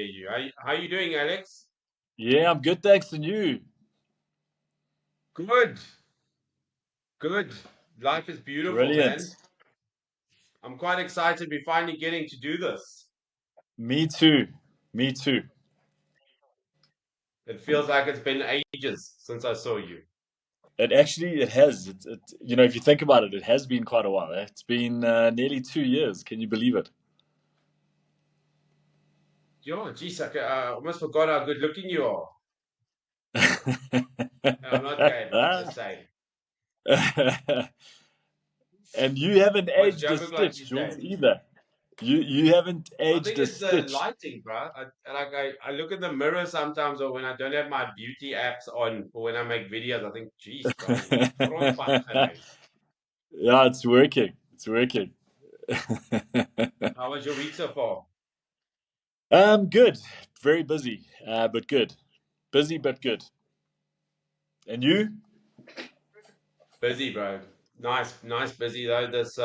hear you. How you doing, Alex? Yeah, I'm good, thanks. And you? Good, good. Life is beautiful, Brilliant. man. I'm quite excited we're finally getting to do this. Me too. Me too. It feels like it's been ages since I saw you. It has. If you think about it, it has been quite a while. It's been nearly 2 years. Can you believe it? Yo, geez, I almost forgot how good looking you are. I'm not gay, but I'm just saying. And you haven't I was aged a joking like you stitch, say. Jules, either. You haven't I aged think a it's the stitch. lighting, bro. I look in the mirror sometimes, or when I don't have my beauty apps on, or when I make videos, I think, geez, bro, front pak gery. Yeah, it's working. It's working. How was your week so far? Good. Very busy, but good. Busy but good. And you? Busy, bro. Nice, busy though. This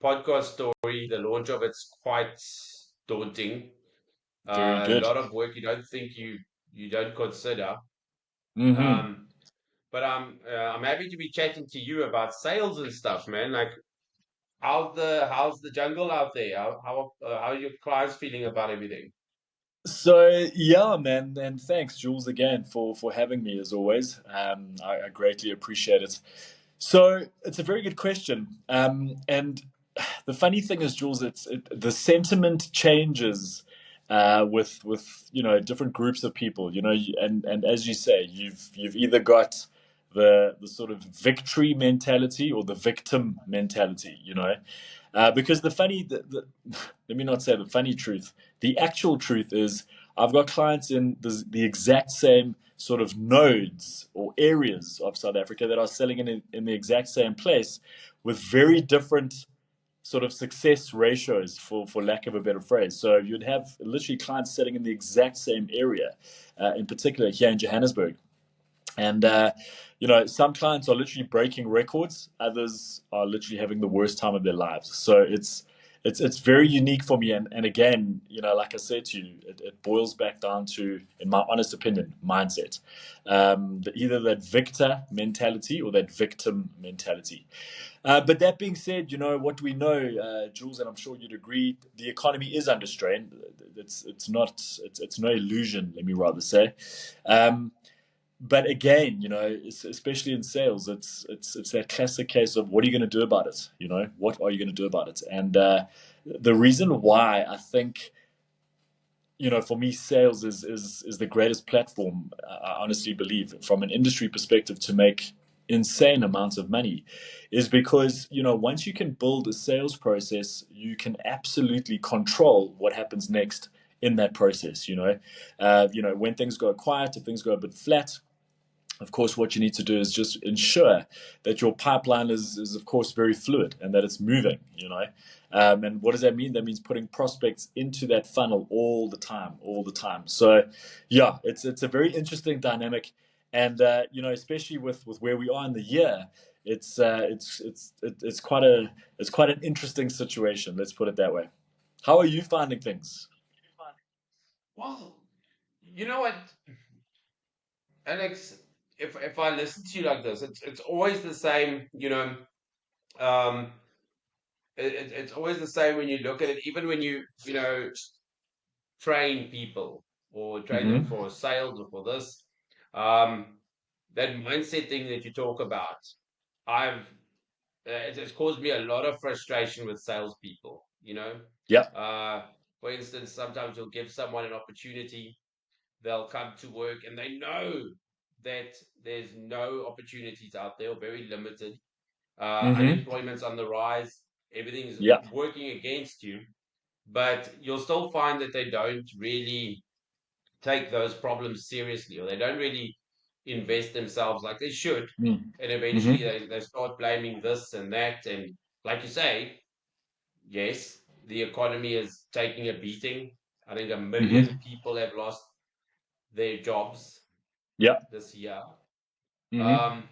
podcast story, the launch of it's quite daunting. Very A good. lot of work you don't think you don't consider. Hmm. Um, but I'm happy to be chatting to you about sales and stuff, man. Like how's the jungle out there? How are your clients feeling about everything? So yeah, man, and thanks, Jules, again for having me as always. I greatly appreciate it. So it's a very good question, and the funny thing is, Jules, the sentiment changes with different groups of people. And as you say, you've either got the sort of victory mentality or the victim mentality. Because let me not say the funny truth. The actual truth is, I've got clients in the exact same sort of nodes or areas of South Africa that are selling in the exact same place with very different sort of success ratios, for lack of a better phrase. So you'd have literally clients selling in the exact same area, in particular here in Johannesburg. And some clients are literally breaking records. Others are literally having the worst time of their lives. So it's very unique for me. And again, like I said to you, it boils back down to, in my honest opinion, mindset. Either that victor mentality or that victim mentality. But that being said, what we know, Jules, and I'm sure you'd agree, the economy is under strain. It's no illusion. Let me rather say. Um, but again, especially in sales, it's that classic case of, what are you going to do about it? What are you going to do about it? And the reason why I think, for me, sales is the greatest platform. I honestly believe, from an industry perspective, to make insane amounts of money, is because once you can build a sales process, you can absolutely control what happens next in that process. When things go quiet, if things go a bit flat, of course, what you need to do is just ensure that your pipeline is of course, very fluid and that it's moving, And what does that mean? That means putting prospects into that funnel all the time, all the time. So, yeah, it's a very interesting dynamic. And, especially with where we are in the year, it's quite an interesting situation. Let's put it that way. How are you finding things? Well, you know what, Alex, if I listen to you like this, it's always the same, um, it's always the same when you look at it, even when you train people or train them Hmm. for sales or for this, um, that mindset thing that you talk about, I've it's caused me a lot of frustration with salespeople. Yeah. Uh, for instance, sometimes you'll give someone an opportunity, they'll come to work and they know that there's no opportunities out there, or very limited. Hmm. Unemployment's on the rise, everything's Yeah. working against you, but you'll still find that they don't really take those problems seriously, or they don't really invest themselves like they should. And eventually Mm-hmm. they start blaming this and that. And like you say, yes, the economy is taking a beating. I think a Hmm. million people have lost their jobs Yeah. this year. Hmm. Um,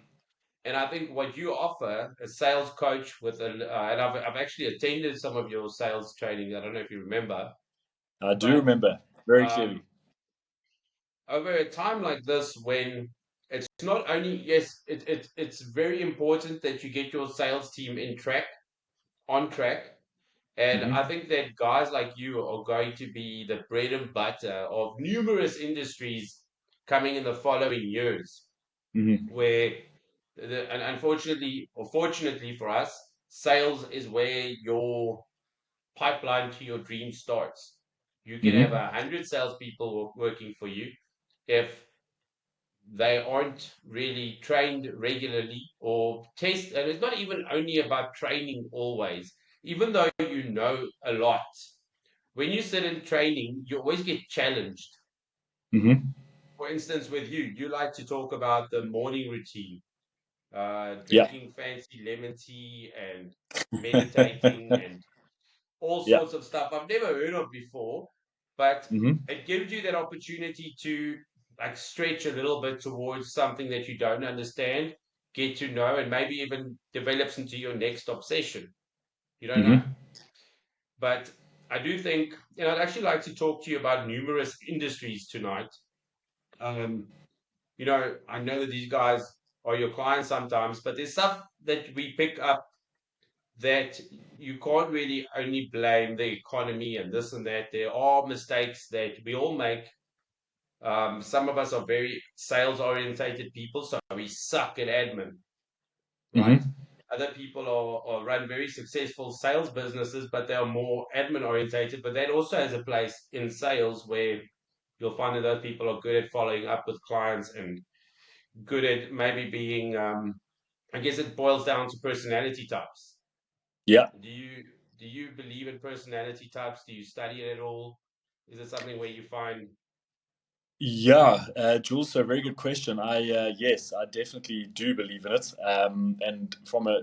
and I think what you offer, a sales coach with and I've actually attended some of your sales training. I don't know if you remember, I do but remember. very um, clearly. over a time like this, when it's not only, yes, it's very important that you get your sales team on track. And I Hmm. think that guys like you are going to be the bread and butter of numerous industries coming in the following years, Hmm. where and unfortunately or fortunately for us, sales is where your pipeline to your dream starts. You can have Hmm. 100 salespeople working for you. If they aren't really trained regularly or test, and it's not even only about training always, even though you know a lot, when you sit in training you always get challenged. Hmm. For instance, with you like to talk about the morning routine, Yeah. drinking fancy lemon tea and meditating and all Yeah. sorts of stuff I've never heard of before, but Hmm. it gives you that opportunity to like stretch a little bit towards something that you don't understand, get to know, and maybe even develops into your next obsession. You don't know. Hmm. But I do think, I'd actually like to talk to you about numerous industries tonight. Um, I know that these guys are your clients sometimes, but there's stuff that we pick up that you can't really only blame the economy and this and that. There are mistakes that we all make. Some of us are very sales orientated people, so we suck at admin, right? Hmm. Other people are run very successful sales businesses, but they are more admin orientated. But that also has a place in sales where you'll find that those people are good at following up with clients and good at maybe being, I guess it boils down to personality types. Yeah. Do you do you believe in personality types? Do you study it at all? Is it something where you find? Yeah, Jules, so very good question. Yes, I definitely do believe in it. And from a,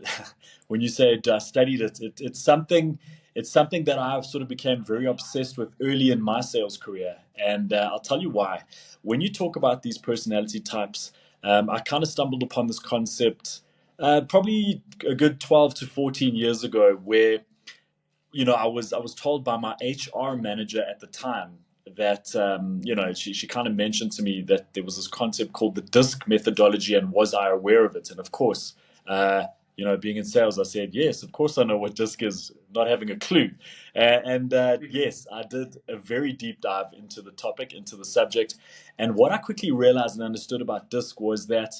when you say I studied it, it's something that I've sort of became very obsessed with early in my sales career. And I'll tell you why. When you talk about these personality types, I kind of stumbled upon this concept probably a good 12 to 14 years ago, where I was told by my HR manager at the time that she kind of mentioned to me that there was this concept called the DISC methodology, and was I aware of it? And of course, being in sales, I said yes. Of course, I know what DISC is. Not having a clue, and yes, I did a very deep dive into the topic, into the subject, and what I quickly realized and understood about DISC was that.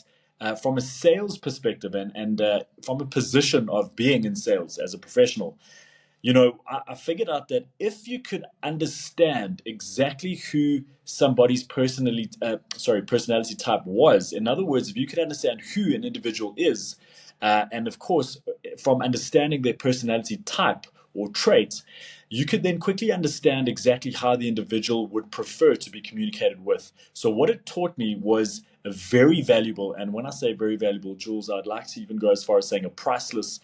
From a sales perspective and from a position of being in sales as a professional, I figured out that if you could understand exactly who somebody's personality type was, in other words, if you could understand who an individual is, and of course, from understanding their personality type or trait, you could then quickly understand exactly how the individual would prefer to be communicated with. So, what it taught me was a very valuable, and when I say very valuable, Jules, I'd like to even go as far as saying a priceless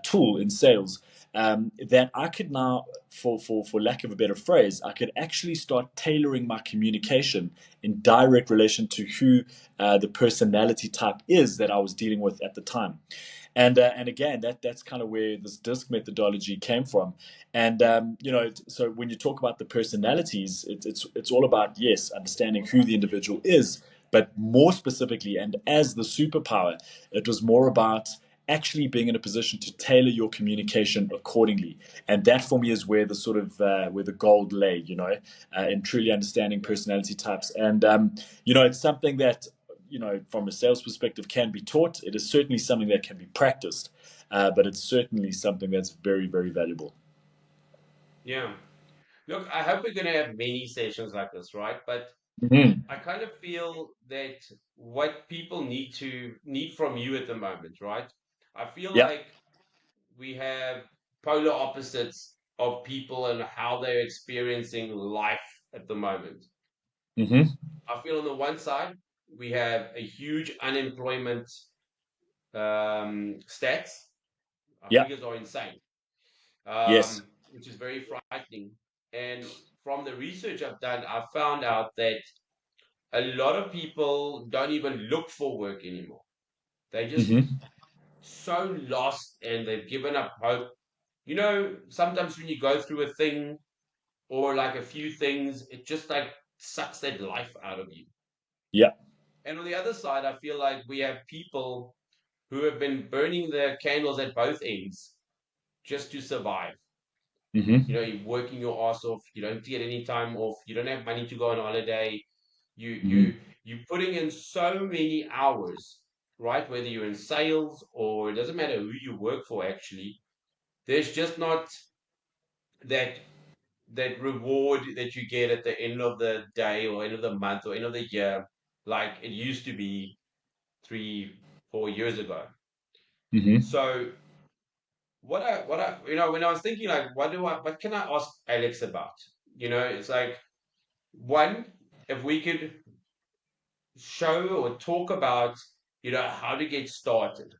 tool in sales, that I could now, for lack of a better phrase, I could actually start tailoring my communication in direct relation to who the personality type is that I was dealing with at the time. And again, that's kind of where this DISC methodology came from. And so when you talk about the personalities, it's all about, yes, understanding who the individual is, but more specifically, and as the superpower, it was more about actually being in a position to tailor your communication accordingly. And that for me is where the sort of where the gold lay, in truly understanding Yeah, personality types. And it's something that, from a sales perspective, can be taught. It is certainly something that can be practiced, but it's certainly something that's very, very valuable. yeah. Look, I hope we're going to have many sessions like this, right? But Mhm. I kind of feel that what people need from you at the moment, right? I feel Yeah. like we have polar opposites of people and how they're experiencing life at the moment. Hmm. I feel on the one side, we have a huge unemployment stats. Our Yeah. figures are insane, Yes. which is very frightening. And from the research I've done, I found out that a lot of people don't even look for work anymore. They just Hmm. so lost and they've given up hope. Sometimes when you go through a thing, or like a few things, it just like sucks that life out of you. Yeah. And on the other side, I feel like we have people who have been burning their candles at both ends just to survive. Hmm. You're working your ass off. You don't get any time off. You don't have money to go on holiday. You Hmm. you you're putting in so many hours, right? Whether you're in sales or it doesn't matter who you work for. Actually, there's just not that that reward that you get at the end of the day or end of the month or end of the year, like it used to be 3 4 years ago. Hmm. So what I when I was thinking like what can I ask Alex about? It's like one, if we could show or talk about how to get started,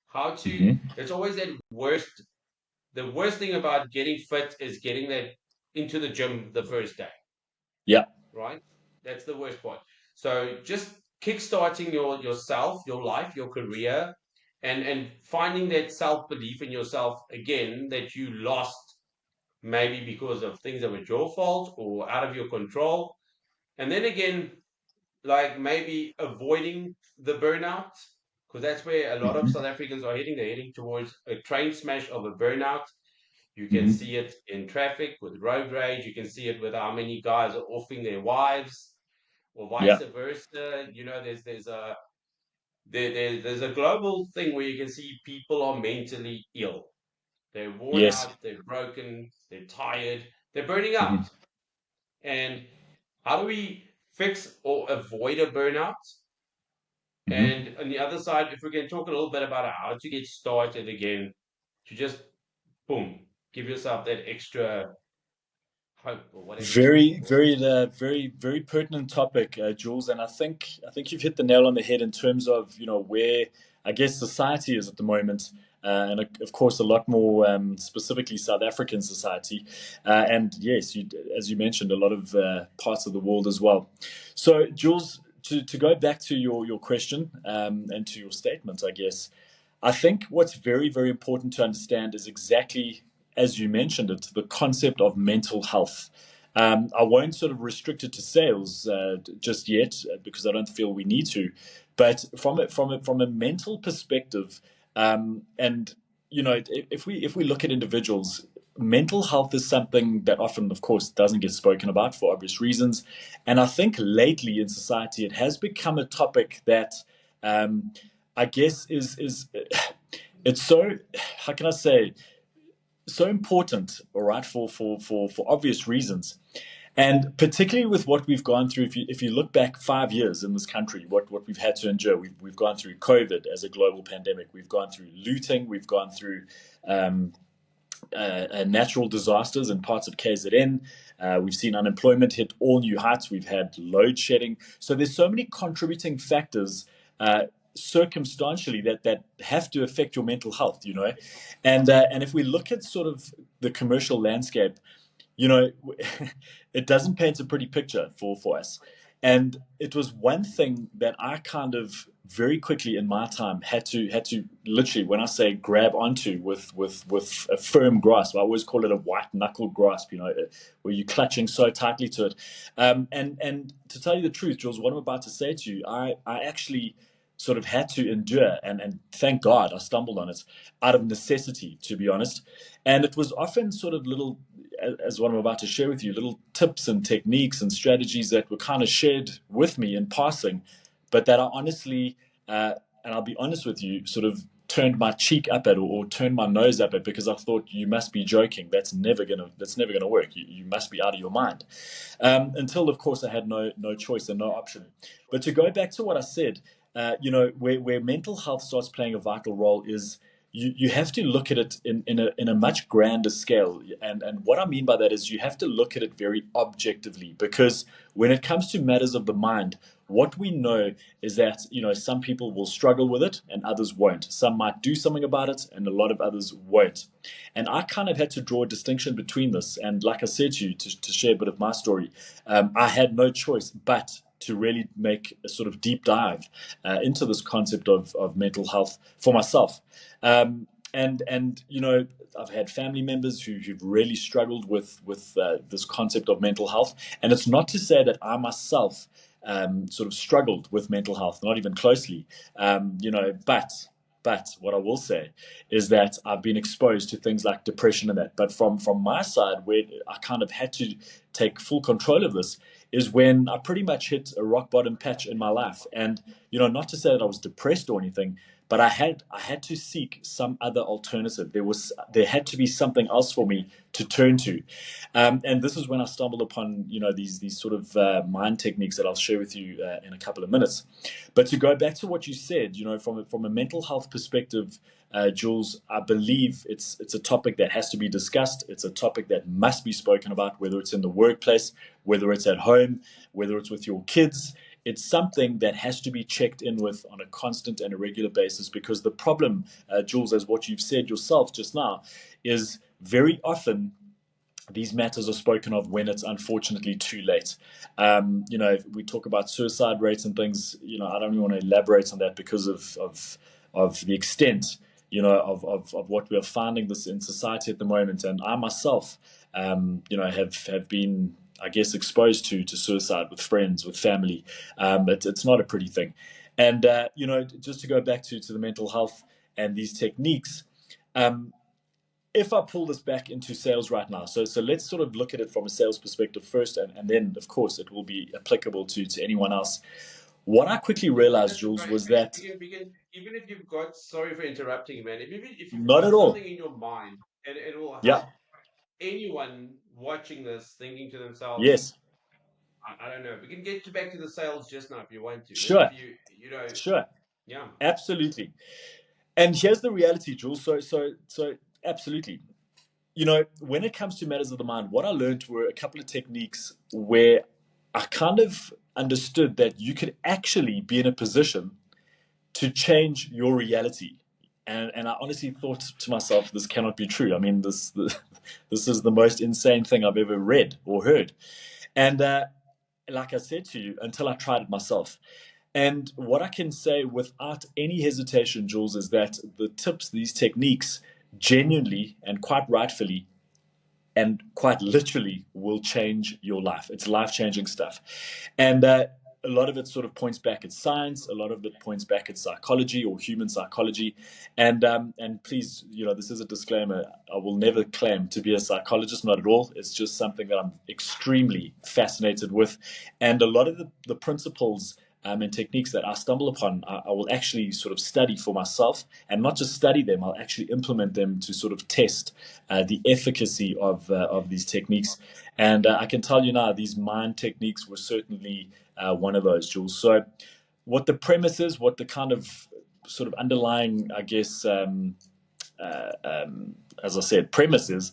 how to Hmm. it's always that the worst thing about getting fit is getting that into the gym the first day, Yeah. right? That's the worst part. So just kickstarting yourself, your life, your career, and finding that self belief in yourself again that you lost maybe because of things that were your fault or out of your control. And then again, like maybe avoiding the burnout, because that's where a lot of South Hmm. Africans are heading. They're heading towards a train smash of a burnout. You can Hmm. see it in traffic with road rage. You can see it with how many guys are offing their wives or vice Yeah. versa. There's a global thing where you can see people are mentally ill. They're worn Yes. out, they're broken, they're tired, they're burning out. Hmm. And how do we fix or avoid a burnout? Hmm. And on the other side, if we can talk a little bit about how to get started again, to just boom, give yourself that extra hope or whatever you want to Very, call it. very, very, very pertinent topic, Jules, and I think you've hit the nail on the head in terms of where I guess society is at the moment, and of course a lot more specifically South African society, and yes, as you mentioned, a lot of parts of the world as well. So, Jules, to go back to your question and to your statement, I guess. I think what's very, very important to understand is exactly as you mentioned it, the concept of mental health. I won't sort of restrict it to sales just yet because I don't feel we need to, but from a mental perspective, and if we look at individuals, mental health is something that often, of course, doesn't get spoken about for obvious reasons, and I think lately in society it has become a topic that. I guess is it's so how can I say so important, all right, for obvious reasons. And particularly with what we've gone through, if you look back 5 years in this country, what we've had to endure, we've gone through COVID as a global pandemic, we've gone through looting, we've gone through um, natural disasters in parts of KZN. We've seen unemployment hit all new heights. We've had load shedding. So there's so many contributing factors circumstantially that have to affect your mental health, and if we look at sort of the commercial landscape, you know, it doesn't paint a pretty picture for us. And it was one thing that I kind of very quickly in my time had to literally, when I say grab onto with a firm grasp, I always call it a white knuckled grasp, where you're clutching so tightly to it. And to tell you the truth, Jules, what I'm about to say to you, I actually sort of had to endure, and thank God I stumbled on it out of necessity, to be honest. And it was often sort of little, as what I'm about to share with you, little tips and techniques and strategies that were kind of shared with me in passing, but that I honestly, and I'll be honest with you, sort of turned my cheek up at, or turned my nose up at, because I thought, you must be joking. That's never gonna work. You must be out of your mind. Until of course I had no choice and no option. But to go back to what I said, where mental health starts playing a vital role is you have to look at it in a much grander scale. And what I mean by that is you have to look at it very objectively, because when it comes to matters of the mind, what we know is that some people will struggle with it and others won't. Some might do something about it and a lot of others won't. And I kind of had to draw a distinction between this. And like I said to you, to share a bit of my story, I had no choice but to really make a sort of deep dive into this concept of mental health for myself. and you know, I've had family members who've really struggled with this concept of mental health, and it's not to say that I myself sort of struggled with mental health, not even closely, you know, but what I will say is that I've been exposed to things like depression and that. But from my side, where I kind of had to take full control of this, is when I pretty much hit a rock bottom patch in my life. And you know, not to say that I was depressed or anything, but I had to seek some other alternative. There had to be something else for me to turn to, and this is when I stumbled upon, you know, these sort of mind techniques that I'll share with you in a couple of minutes. But to go back to what you said, you know, from a mental health perspective, Jules, I believe it's a topic that has to be discussed. It's a topic that must be spoken about, whether it's in the workplace, whether it's at home, whether it's with your kids. It's something that has to be checked in with on a constant and a regular basis, because the problem, Jules, as what you've said yourself just now, is very often these matters are spoken of when it's unfortunately too late. You know, if we talk about suicide rates and things, you know, I don't even want to elaborate on that because of the extent, you know, of what we are finding this in society at the moment. And I myself, you know, have been, I guess, exposed to suicide with friends, with family. It's not a pretty thing. And, you know, just to go back to the mental health and these techniques, um, if I pull this back into sales right now, so let's sort of look at it from a sales perspective first, and then, of course, it will be applicable to anyone else. What I quickly realized, That's Jules, great. was that Even if you've got, sorry for interrupting, man. If you've not got at all. something in your mind, and it will Yeah. help anyone watching this thinking to themselves, Yes. I don't know. We can get back to the sales just now if you want to. But Sure. if you know, Sure. yeah. Absolutely. And here's the reality, Jules. So absolutely. You know, when it comes to matters of the mind, what I learned were a couple of techniques where I kind of understood that you could actually be in a position to change your reality. And I honestly thought to myself, this cannot be true. I mean, this is the most insane thing I've ever read or heard. And like I said to you, until I tried it myself. And what I can say without any hesitation, Jules, is that the tips, these techniques, genuinely and quite rightfully and quite literally will change your life. It's life changing stuff. And a lot of it sort of points back at science. A lot of it points back at psychology or human psychology. And please, you know, this is a disclaimer. I will never claim to be a psychologist, not at all. It's just something that I'm extremely fascinated with. And a lot of the principles and techniques that I stumble upon, I will actually sort of study for myself, and not just study them. I'll actually implement them to sort of test the efficacy of these techniques. And I can tell you now, these mind techniques were certainly one of those, Jules. So, what the premise is, what the kind of sort of underlying, I guess, uh, um, as I said, premise is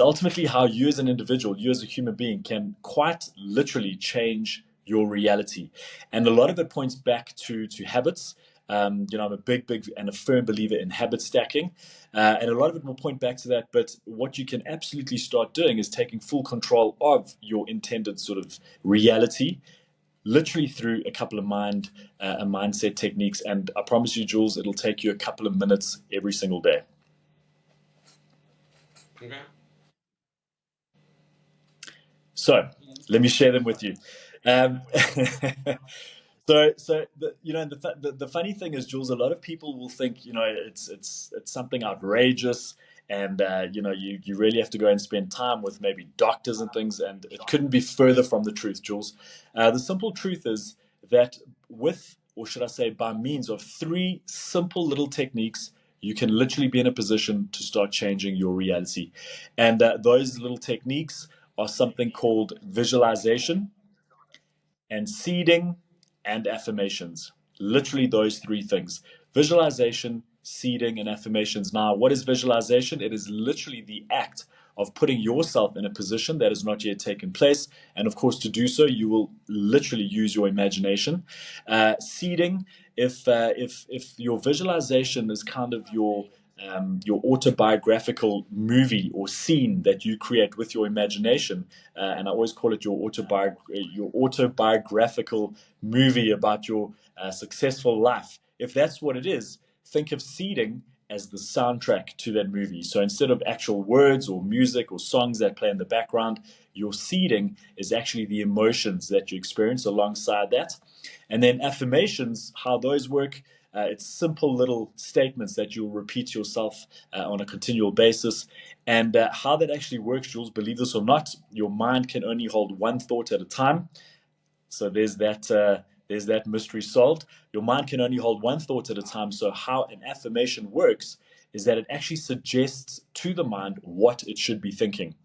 ultimately how you as an individual, you as a human being, can quite literally change your reality. And a lot of it points back to habits. You know, I'm a big and a firm believer in habit stacking, and a lot of it will point back to that. But what you can absolutely start doing is taking full control of your intended sort of reality, literally through a couple of mindset techniques. And I promise you, Jules, it'll take you a couple of minutes every single day. Okay. So let me share them with you. Um, so you know, the funny thing is, Jules, a lot of people will think, you know, it's something outrageous, and you know, you really have to go and spend time with maybe doctors and things, and it couldn't be further from the truth, Jules. The simple truth is that with, or should I say, by means of three simple little techniques, you can literally be in a position to start changing your reality. And those little techniques are something called visualization and seeding and affirmations. Literally, those three things: visualization, seeding, and affirmations. Now, what is visualization? It is literally the act of putting yourself in a position that has not yet taken place. And of course, to do so, you will literally use your imagination. Seeding, if your visualization is kind of your autobiographical movie or scene that you create with your imagination, and I always call it your autobiographical movie about your successful life. If that's what it is, think of seeding as the soundtrack to that movie. So instead of actual words or music or songs that play in the background, your seeding is actually the emotions that you experience alongside that. And then affirmations, how those work, it's simple little statements that you'll repeat to yourself on a continual basis. And how that actually works, Jules, believe this or not, your mind can only hold one thought at a time. So there's that mystery solved. Your mind can only hold one thought at a time. So how an affirmation works is that it actually suggests to the mind what it should be thinking.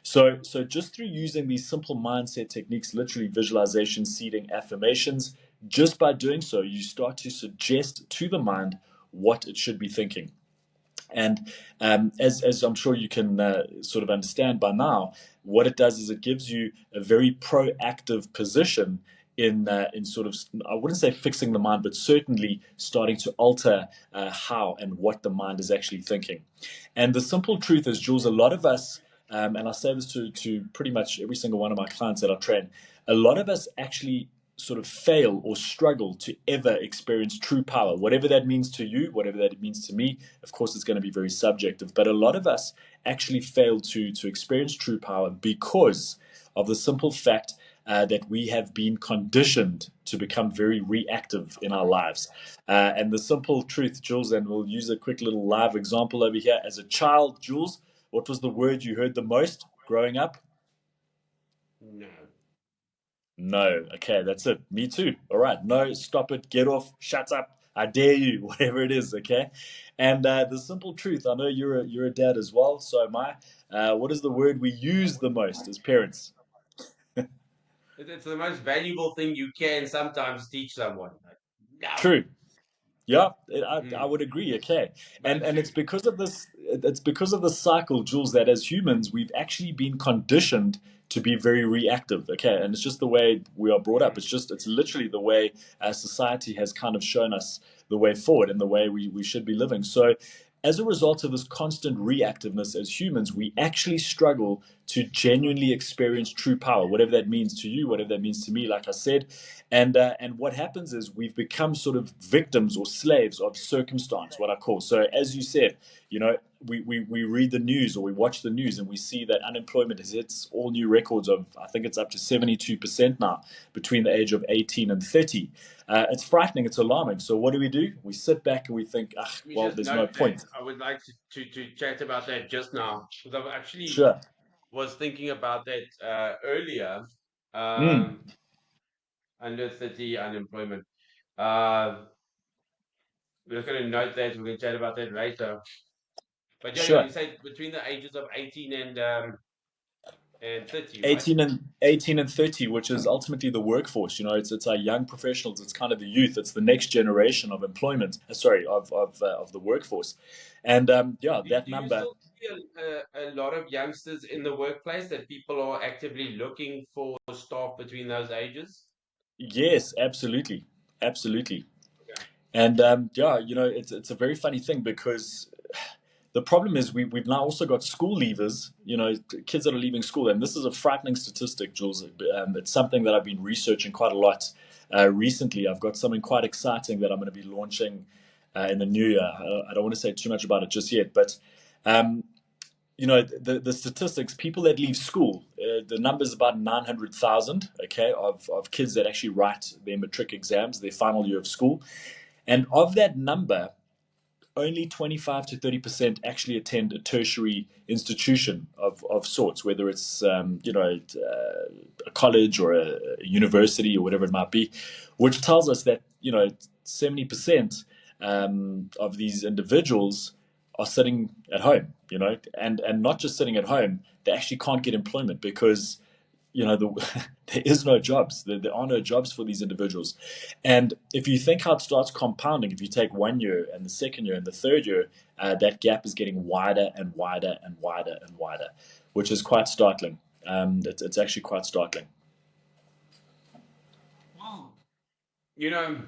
So just through using these simple mindset techniques, literally visualization, seeding, affirmations, just by doing so, you start to suggest to the mind what it should be thinking. And as I'm sure you can sort of understand by now, what it does is it gives you a very proactive position in sort of, I wouldn't say fixing the mind, but certainly starting to alter how and what the mind is actually thinking. And the simple truth is, Jules, a lot of us, and I say this to pretty much every single one of my clients that I train, a lot of us actually sort of fail or struggle to ever experience true power, whatever that means to you, whatever that means to me. Of course, it's going to be very subjective, but a lot of us actually fail to experience true power because of the simple fact that we have been conditioned to become very reactive in our lives. And the simple truth, Jules, and we'll use a quick little live example over here. As a child, Jules, what was the word you heard the most growing up? No. No. Okay, that's it. Me too. All right. No, stop it, get off, shut up, I dare you, whatever it is. Okay. And the simple truth, I know you're a dad as well. So am I. What is the word we use the most as parents? It's the most valuable thing you can sometimes teach someone. Like, no. True. Yeah, I Mm. would agree. Okay, But and to it's because of this. It's because of the cycle, Jules, that as humans we've actually been conditioned to be very reactive. Okay, and it's just the way we are brought up. mm, It's literally the way society has kind of shown us the way forward and the way we should be living. So, as a result of this constant reactiveness as humans, we actually struggle to genuinely experience true power, whatever that means to you, whatever that means to me. Like I said, and what happens is we've become sort of victims or slaves of circumstance, what I call. So as you said, you know, we read the news or we watch the news and we see that unemployment has hit all new records of, I think it's up to 72% now between the age of 18 and 30. It's frightening, it's alarming. So what do? We sit back and we think, ah, let me well, just there's no note that point. I would like to chat about that just now because I've actually Sure. was thinking about that earlier. Mm, Um, Under 30 unemployment. Uh, we're just going to note that we're going to chat about that later. But yeah, sure. you say between the ages of 18 and 30, right? 18 and 30, which is ultimately the workforce. You know, it's our young professionals, it's kind of the youth, it's the next generation of employment, sorry, of the workforce. And yeah, that Do you number. still see a lot of youngsters in the workplace that people are actively looking for staff between those ages? Yes, absolutely, absolutely. Yeah. And yeah, you know, it's a very funny thing because the problem is we've now also got school leavers, you know, kids that are leaving school. And this is a frightening statistic, Jules. It's something that I've been researching quite a lot recently. I've got something quite exciting that I'm going to be launching in the new year. I don't want to say too much about it just yet, but um, you know, the statistics, people that leave school, the number is about 900,000, okay, of kids that actually write their matric exams, their final year of school. And of that number, only 25 to 30% actually attend a tertiary institution of sorts, whether it's you know, a college or a university or whatever it might be, which tells us that, you know, 70% of these individuals are sitting at home, you know, and not just sitting at home, they actually can't get employment because, you know, there is no jobs. There are no jobs for these individuals. And if you think how it starts compounding, if you take 1 year and the second year and the third year, that gap is getting wider and wider and wider and wider, which is quite startling. It's actually quite startling. Well, you know,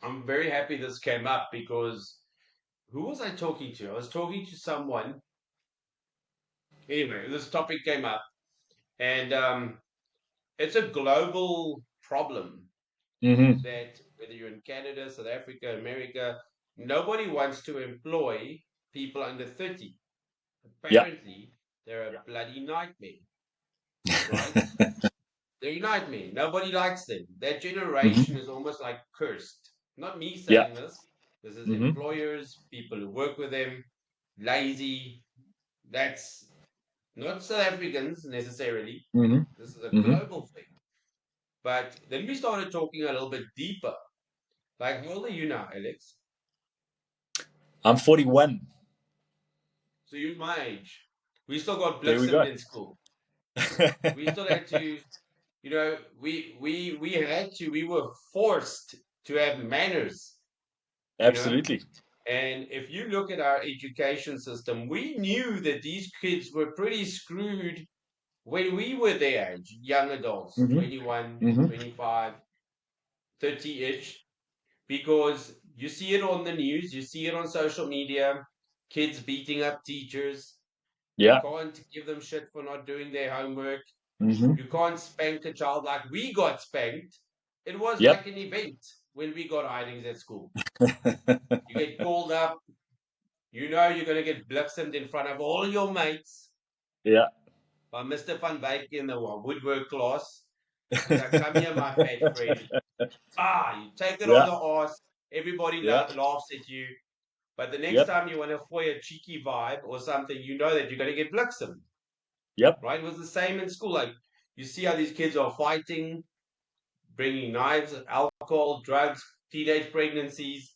I'm very happy this came up because who was I talking to? I was talking to someone. Anyway, this topic came up, and it's a global problem Hmm. that whether you're in Canada, South Africa, America, nobody wants to employ people under 30. Yeah. Apparently, they're a bloody nightmare, right? They're a nightmare. Nobody likes them. That generation Hmm. is almost like cursed. Not me Yeah. saying this. This is Hmm. employers, people who work with them, lazy. That's not South Africans necessarily. Hmm. This is a Hmm. global thing. But then we started talking a little bit deeper. Like, how old are you now, Alex? I'm 41. So you're my age. We still got There we blitzed go. in school. We still had to, we had to, we were forced to have manners, you know. Absolutely. And if you look at our education system, we knew that these kids were pretty screwed when we were their age, young adults, Hmm. 21, Hmm. 25, 30-ish, because you see it on the news, you see it on social media, kids beating up teachers. You Yeah. can't give them shit for not doing their homework. Hmm. You can't spank a child like we got spanked. It was Yep. like an event when we got hidings at school. You get called up, you're going to get blitzed in front of all your mates Yeah. by Mr. Van Wyk in the woodwork class. He's like, come here, my fat friend. You take it on Yeah. the arse. Everybody Yeah. laughs at you. But the next Yep. time you want to foil a cheeky vibe or something, you know that you're going to get blitzed, Yep. right? It was the same in school. Like, you see how these kids are fighting, bringing knives, alcohol, drugs, teenage pregnancies.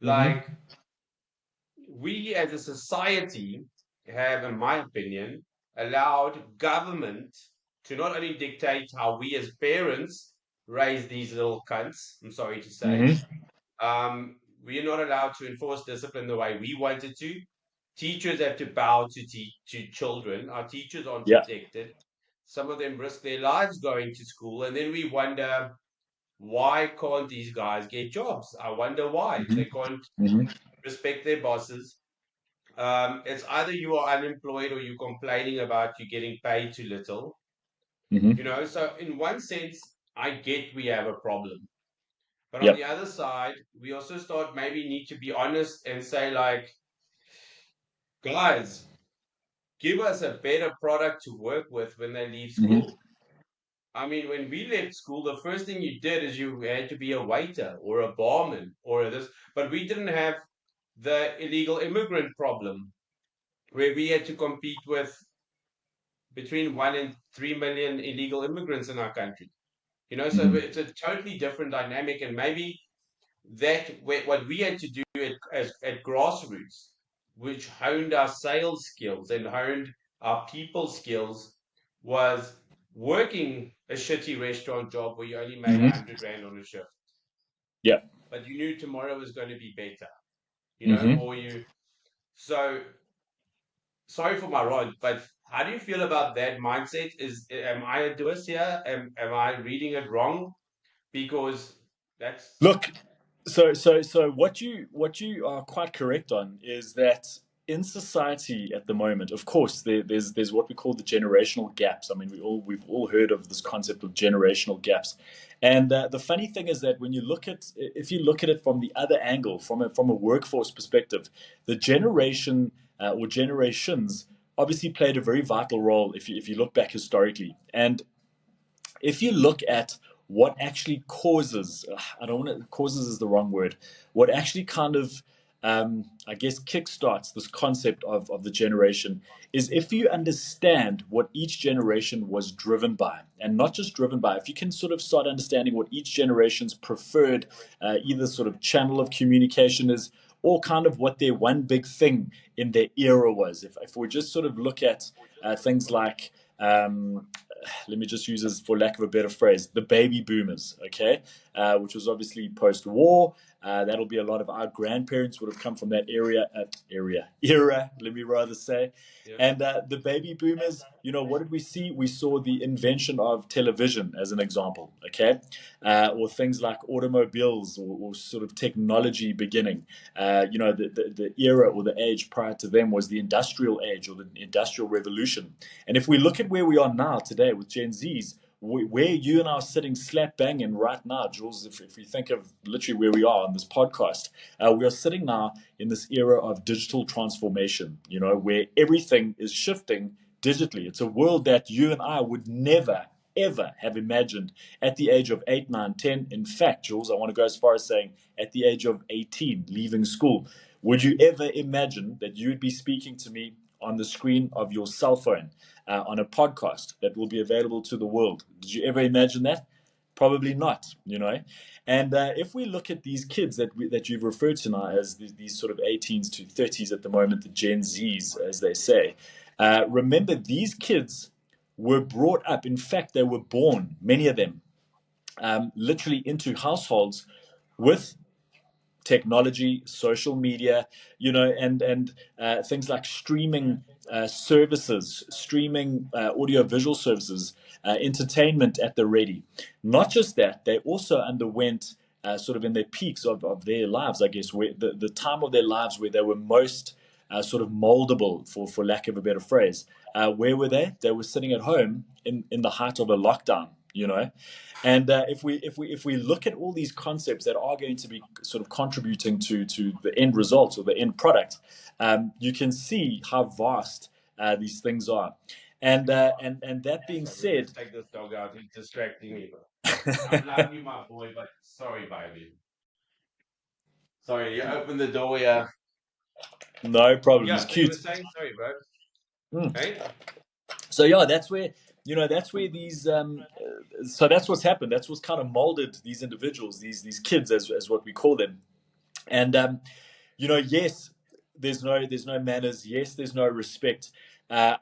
Hmm. Like, we as a society have, in my opinion, allowed government to not only dictate how we as parents raise these little cunts, I'm sorry to say, Hmm. we are not allowed to enforce discipline the way we wanted to. Teachers have to bow to children. Our teachers aren't Yeah. protected. Some of them risk their lives going to school, and then we wonder, why can't these guys get jobs? I wonder why Hmm. they can't Hmm. respect their bosses. It's either you are unemployed or you're complaining about you getting paid too little. Hmm. So in one sense, I get we have a problem. But on the Yep. other side, we also start maybe need to be honest and say, like, guys, give us a better product to work with when they leave Hmm. school. I mean, when we left school, the first thing you did is you had to be a waiter or a barman or this, but we didn't have the illegal immigrant problem where we had to compete with between 1 and 3 million illegal immigrants in our country. So Hmm. it's a totally different dynamic, and maybe what we had to do at grassroots, which honed our sales skills and honed our people skills, was working a shitty restaurant job where you only made Hmm. 100 rand on a shift, Yep. but you knew tomorrow was going to be better, Hmm. or you. So sorry for my rant, but how do you feel about that mindset? Am I a doer here? Am I reading it wrong? Because that's Look, so what you are quite correct on is that in society at the moment, of course, there's what we call the generational gaps. I mean, we've all heard of this concept of generational gaps, and the funny thing is that when you look at if you look at it from the other angle, from a workforce perspective, the generation or generations obviously played a very vital role if you look back historically. And if you look at what actually causes, I don't want to, causes is the wrong word, what actually kind of, I guess, kickstarts this concept of the generation is if you understand what each generation was driven by, and not just driven by, if you can sort of start understanding what each generation's preferred either sort of channel of communication is, or kind of what their one big thing in their era was. If we just sort of look at things like, let me just use this for lack of a better phrase, the baby boomers, okay, which was obviously post-war. That'll be a lot of our grandparents would have come from that era, let me rather say. yeah. And the baby boomers, what did we see? We saw the invention of television as an example, okay, or things like automobiles or sort of technology beginning. The era or the age prior to them was the industrial age or the industrial revolution. And if we look at where we are now today with Gen Zs, where you and I are sitting slap banging right now, Jules, if we think of literally where we are on this podcast, we are sitting now in this era of digital transformation, where everything is shifting digitally. It's a world that you and I would never, ever have imagined at the age of 8, 9, 10. In fact, Jules, I want to go as far as saying at the age of 18, leaving school. Would you ever imagine that you would be speaking to me on the screen of your cell phone on a podcast that will be available to the world? Did you ever imagine that? Probably not. And if we look at these kids that you've referred to now as these sort of 18s to 30s at the moment, the Gen Zs, as they say, remember these kids were brought up. In fact, they were born, many of them, literally into households with technology, social media, and things like streaming services, streaming audio-visual services, entertainment at the ready. Not just that, they also underwent sort of in their peaks of their lives, I guess, where the time of their lives where they were most sort of moldable, for lack of a better phrase. Where were they? They were sitting at home in the height of a lockdown. And if we look at all these concepts that are going to be sort of contributing to the end result or the end product, you can see how vast these things are. And that being Sorry, let me said, just take this dog out. He's distracting me. I love you, my boy, but sorry, baby. Sorry, you opened the door. Yeah, no problem, yeah. he's So you were cute. saying, sorry, bro. Mm. Hey, So yeah, that's where these so that's what's happened. That's what's kind of molded these individuals, these kids, as what we call them. And yes, there's no manners. Yes, there's no respect. Uh,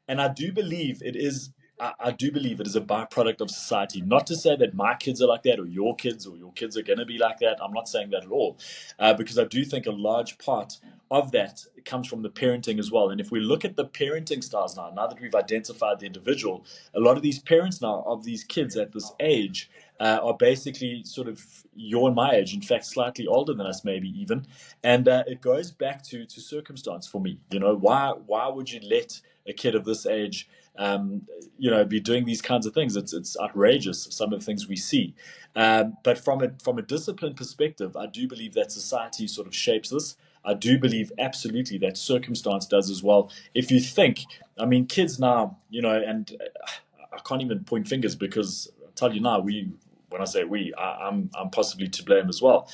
and I do believe it is. I do believe it is a byproduct of society. Not to say that my kids are like that, or your kids are going to be like that. I'm not saying that at all, because I do think a large part of that comes from the parenting as well. And if we look at the parenting styles now that we've identified the individual, a lot of these parents now of these kids at this age are basically sort of your and my age, in fact, slightly older than us, maybe even. And it goes back to circumstance for me. Why would you let a kid of this age, be doing these kinds of things? It's outrageous, some of the things we see. But from a discipline perspective, I do believe that society sort of shapes this. I do believe absolutely that circumstance does as well. If you think, I mean, kids now, and I can't even point fingers because I'll tell you now, when I say we, I'm possibly to blame as well.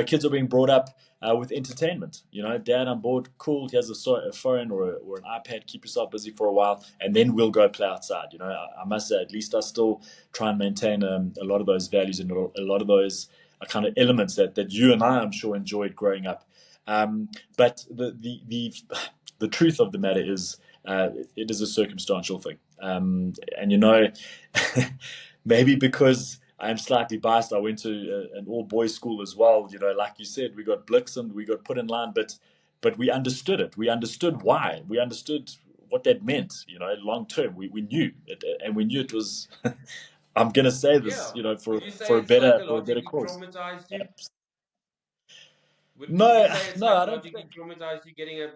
Kids are being brought up with entertainment. Dad, I'm bored. Cool. Here's a phone or an iPad. Keep yourself busy for a while, and then we'll go play outside. I must say, at least I still try and maintain a lot of those values and a lot of those kind of elements that you and I'm sure enjoyed growing up. But the truth of the matter is, it is a circumstantial thing. And maybe because I'm slightly biased, I went to an all boys school as well. Like you said, we got blitzed and we got put in line, but we understood it. We understood why. We understood what that meant. Long term, we knew it, and we knew it was. I'm gonna say this, yeah. for Would you say for a it better psychologically cause. traumatized you? Would you No, say it no, I don't psychologically think. traumatized you getting a?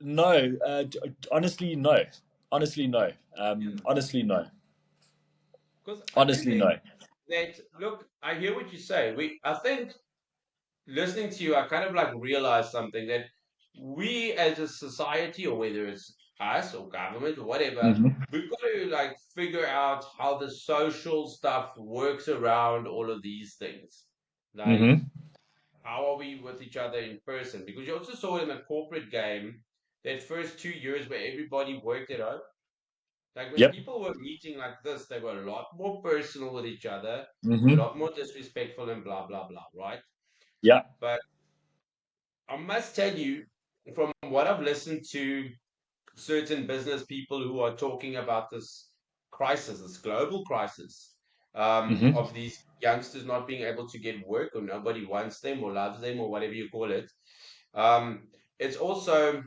No, honestly, no. Honestly, no. Yeah. Honestly, no. Because I do Honestly, think no. that, look, I hear what you say. I think listening to you, I kind of like realized something that we as a society, or whether it's us or government or whatever, Hmm. we've got to like figure out how the social stuff works around all of these things. Like, Hmm. how are we with each other in person? Because you also saw in the corporate game that first 2 years where everybody worked at home. Like when Yep. people were meeting like this, they were a lot more personal with each other, a Hmm. lot more disrespectful and blah blah blah, right? Yeah. But I must tell you, from what I've listened to certain business people who are talking about this crisis, this global crisis, Hmm. of these youngsters not being able to get work, or nobody wants them or loves them or whatever you call it. It's also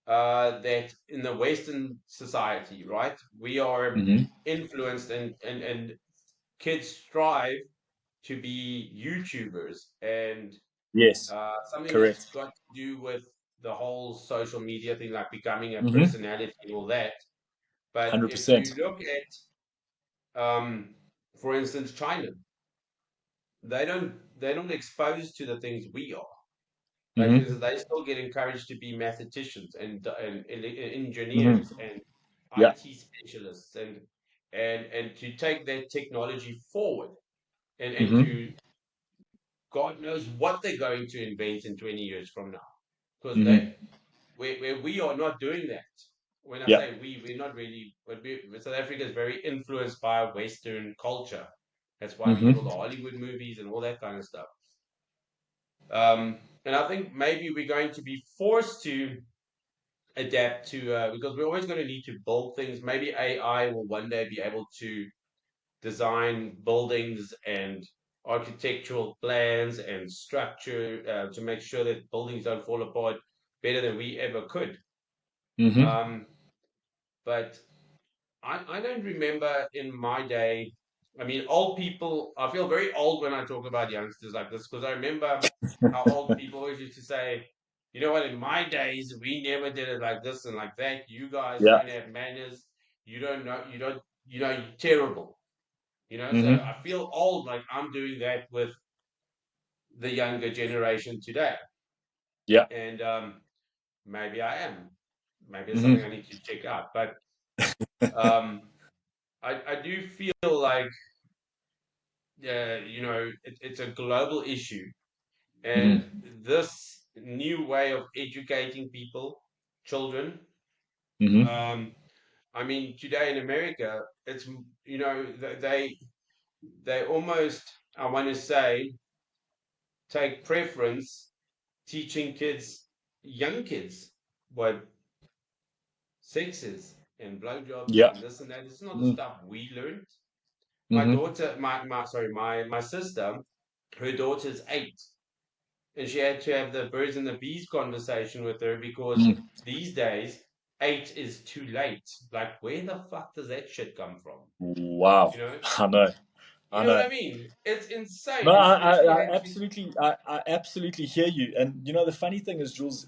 that in the Western society, right, we are Hmm. influenced, and kids strive to be YouTubers, and Yes. something that's Correct. got to do with the whole social media thing, like becoming a Hmm. personality and all that. But if you 100%. look at Um, for instance, China, they're not exposed to the things we are. Like for instance, Mm-hmm. they still get encouraged to be mathematicians and Mm-hmm. engineers and Yeah. IT specialists and to take their technology forward and Mm-hmm. to God knows what they're going to invent in 20 years from now. Because Mm-hmm. where we are not doing that. When I Yeah. say we're not really, but South Africa is very influenced by Western culture. That's why we get all the Mm-hmm. Hollywood movies and all that kind of stuff. And I think maybe we're going to be forced to adapt to because we're always going to need to build things. Maybe AI will one day be able to design buildings and architectural plans and structure to make sure that buildings don't fall apart better than we ever could. Mm-hmm. Um, but I don't remember in my day. I mean, old people, I feel very old when I talk about youngsters like this because I remember how old people always used to say, you know what, in my days, we never did it like this and like that. You guys Yeah. don't have manners. You don't know, you're terrible. So Mm-hmm. I feel old like I'm doing that with the younger generation today. Yeah. And maybe I am. Maybe it's something I Mm-hmm. need to check out. But um, I do feel like it's a global issue, and Mm-hmm. this new way of educating people, children. Mm-hmm. Um, I mean, today in America, it's they almost I want to say take preference teaching kids, young kids, what sex is and blowjobs Yeah. and this and that. It's not the Mm-hmm. stuff we learned. My Mm-hmm. daughter, my sorry, my sister, her daughter's 8, and she had to have the birds and the bees conversation with her because Mm-hmm. these days 8 is too late. Like, where the fuck does that shit come from? Wow. You know, I know. you I know what know. I mean? It's insane. No, And she literally I had to. absolutely, I absolutely hear you. And you know, the funny thing is, Jules,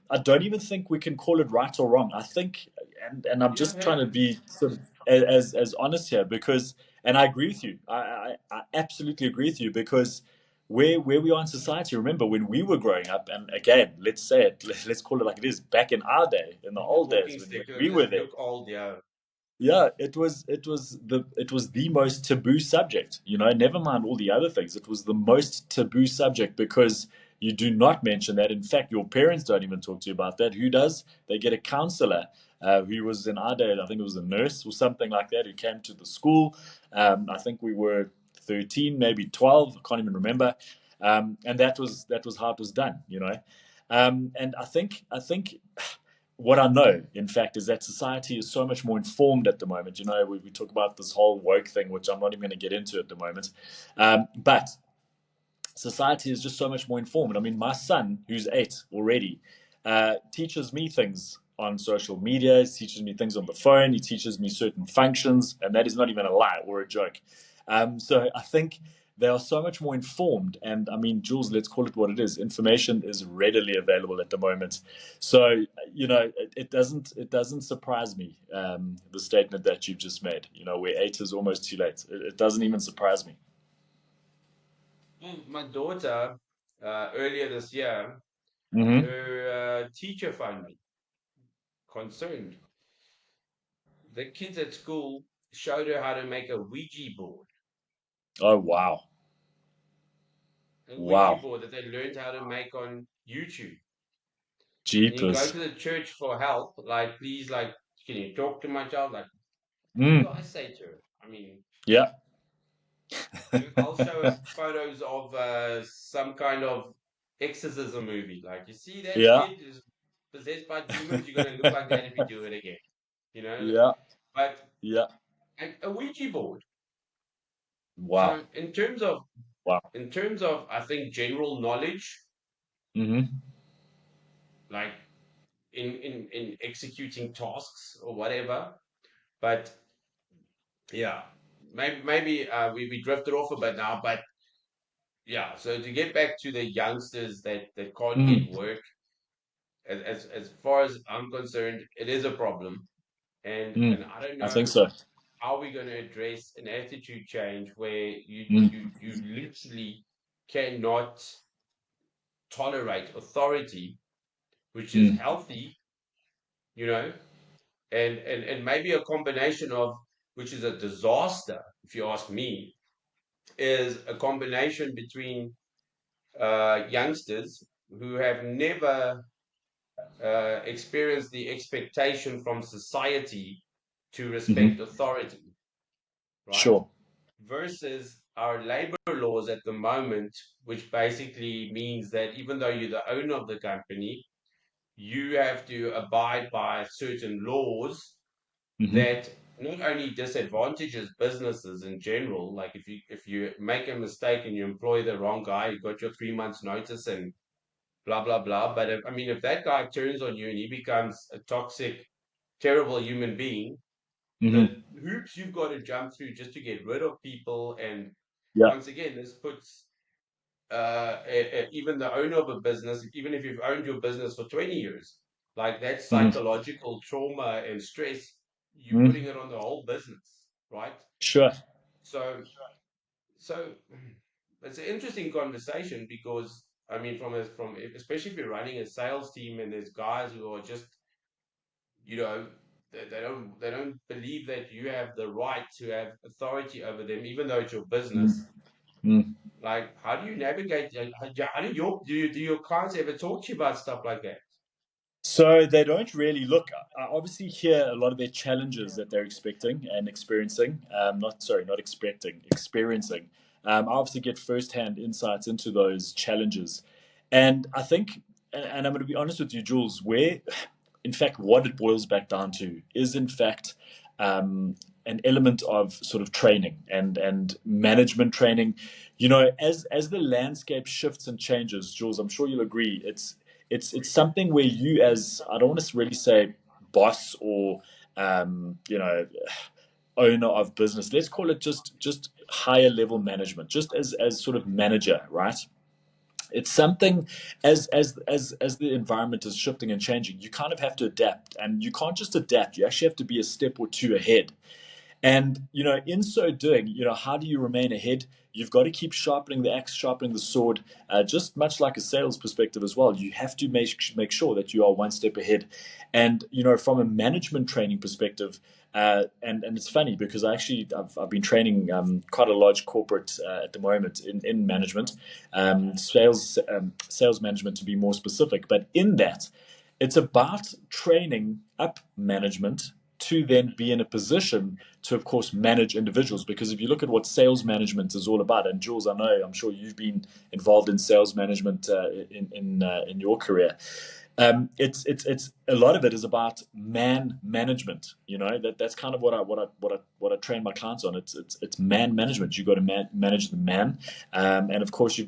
I don't even think we can call it right or wrong. I think, and I'm Yeah, just trying yeah. to be sort of as honest here because, and I agree with you. I absolutely agree with you because where we are in society. Remember when we were growing up, and again, let's say it, let's call it like it is. Back in our day, in the I'm a old days, walking when stick. I we were just there, look old. Yeah. yeah, it was the most taboo subject. You know, never mind all the other things. It was the most taboo subject because you do not mention that. In fact, your parents don't even talk to you about that. Who does? They get a counselor who was in our day. I think it was a nurse or something like that who came to the school. I think we were 13, maybe 12. I can't even remember. And that was how it was done. You know, and I think what I know, in fact, is that society is so much more informed at the moment. You know, we talk about this whole woke thing, which I'm not even going to get into at the moment. But society is just so much more informed. I mean, my son, who's 8 already, teaches me things on social media. He teaches me things on the phone. He teaches me certain functions, and that is not even a lie or a joke. So I think they are so much more informed. And I mean, Jules, let's call it what it is. Information is readily available at the moment. So you know, it doesn't surprise me the statement that you've just made. You know, where 8 is almost too late. It doesn't even surprise me. My daughter, earlier this year, Hmm. her teacher phoned me, concerned. The kids at school showed her how to make a Ouija board. Oh wow. A Ouija Wow. board that they learned how to make on YouTube. And you go Jeepers. to the church for help, like, please, like, can you talk to my child? Like, what do I Mm. say to her? I mean, Yeah. I'll show her photos of some kind of exorcism movie. Like, you see that Yeah. kid is possessed by demons, you're going to look like that if you do it again. You know, Yeah. but Yeah. a Ouija board. Wow. So Wow. in terms of I think general knowledge, Hmm. like in executing tasks or whatever. But yeah, maybe we drifted off a bit now. But yeah, so to get back to the youngsters that can't get Mm. work, as far as I'm concerned, it is a problem. And Mm. I don't I think know so. how are we going to address an attitude change where you literally cannot tolerate authority, which is mm, healthy, you know, and maybe a combination of, which is a disaster, if you ask me, is a combination between youngsters who have never experienced the expectation from society to respect mhm. authority, right? Sure. Versus our labor laws at the moment, which basically means that even though you're the owner of the company, you have to abide by certain laws Mhm, that not only disadvantages businesses in general, like if you make a mistake and you employ the wrong guy, you got your 3 months notice and blah blah blah. But I mean, if that guy turns on you and he becomes a toxic, terrible human being, the mhm. hoops you've got to jump through just to get rid of people. And Yeah. once again, this puts even the owner of a business, even if you've owned your business for 20 years, like that Mhm, psychological trauma and stress, you're putting mhm. it on the whole business, right? Sure. So, so it's an interesting conversation because I mean, from especially if you're running a sales team and there's guys who are just, you know, they don't believe that you have the right to have authority over them, even though it's your business. Mm, mm. Like, how do you navigate? How do your clients ever talk to you about stuff like that? So they don't really look. I obviously hear a lot of their challenges that they're expecting and experiencing. Not expecting, experiencing. I obviously get firsthand insights into those challenges, and I think, and I'm going to be honest with you, Jules, where, in fact, what it boils back down to is, in fact, um, an element of sort of training and management training. You know, as the landscape shifts and changes, Jules, I'm sure you'll agree. It's something where you, as, I don't want to really say boss or you know, owner of business, let's call it just higher level management, just as sort of manager, right? It's something, as the environment is shifting and changing, you kind of have to adapt, and you can't just adapt, you actually have to be a step or two ahead. And, you know, in so doing, you know, how do you remain ahead? You've got to keep sharpening the axe, sharpening the sword, just much like a sales perspective as well. You have to make sure that you are one step ahead. And, you know, from a management training perspective, and it's funny because I've been training quite a large corporate at the moment in management, sales management to be more specific. But in that, it's about training up management to then be in a position to, of course, manage individuals. Because if you look at what sales management is all about, and Jules, I know, I'm sure you've been involved in sales management in your career. It's a lot of it is about man management. You know, that's kind of what I train my clients on. It's man management. You've got to manage the man, and of course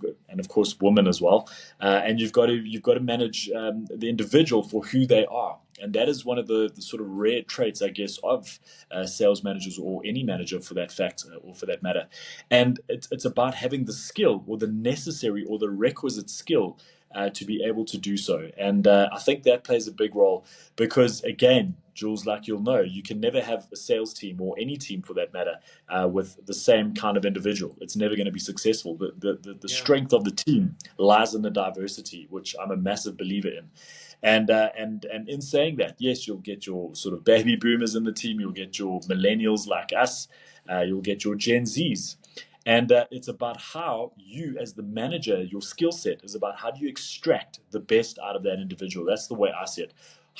women as well, and you've got to manage the individual for who they are. And that is one of the sort of rare traits, I guess, of sales managers or any manager for that fact or for that matter. And it's about having the skill or the necessary or the requisite skill to be able to do so. And I think that plays a big role because, again, Jules, like you'll know, you can never have a sales team or any team for that matter with the same kind of individual. It's never going to be successful. The Yeah, strength of the team lies in the diversity, which I'm a massive believer in. And in saying that, yes, you'll get your sort of baby boomers in the team, you'll get your millennials like us, you'll get your Gen Zs. And it's about how you, as the manager, your skill set is about how do you extract the best out of that individual. That's the way I see it.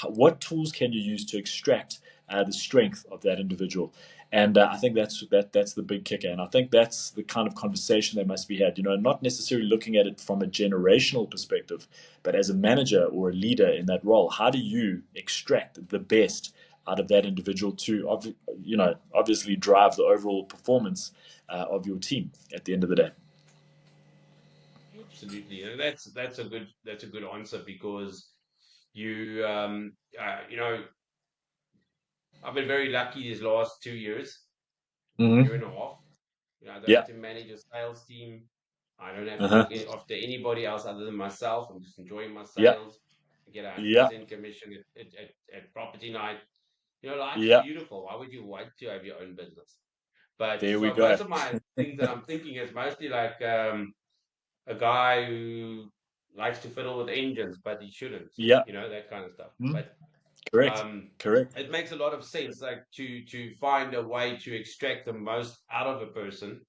What tools can you use to extract the strength of that individual? And I think that's the big kicker. And I think that's the kind of conversation that must be had. You know, not necessarily looking at it from a generational perspective, but as a manager or a leader in that role, how do you extract the best out of that individual to, you know, obviously drive the overall performance of your team at the end of the day. absolutely, and that's a good answer because you know, I've been very lucky these last 2 years, year Mm-hmm. and a half. You know, I don't have Yeah. to manage a sales team. I don't have to Uh-huh. look after anybody else other than myself. I'm just enjoying my Yeah. sales. I get a hundred Yeah. percent commission at property night. Life's Yeah. beautiful. Why would you want to have your own business? But There we so go. most of my things that I'm thinking is mostly like a guy who likes to fiddle with engines, but he shouldn't, Yeah. that kind of stuff. Hmm. But Correct. um, Correct. it makes a lot of sense, like to find a way to extract the most out of a person,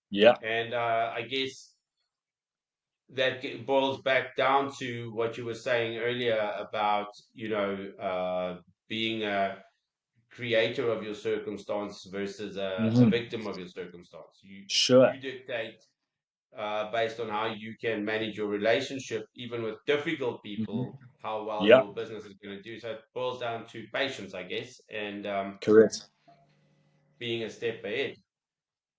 Yeah. and I guess that boils back down to what you were saying earlier about being a creator of your circumstance versus a Hmm. victim of your circumstance. You Sure. dictate based on how you can manage your relationship, even with difficult Hmm. people, how well Yeah. your business is going to do. So it boils down to patience, I guess, and Correct. being a step ahead.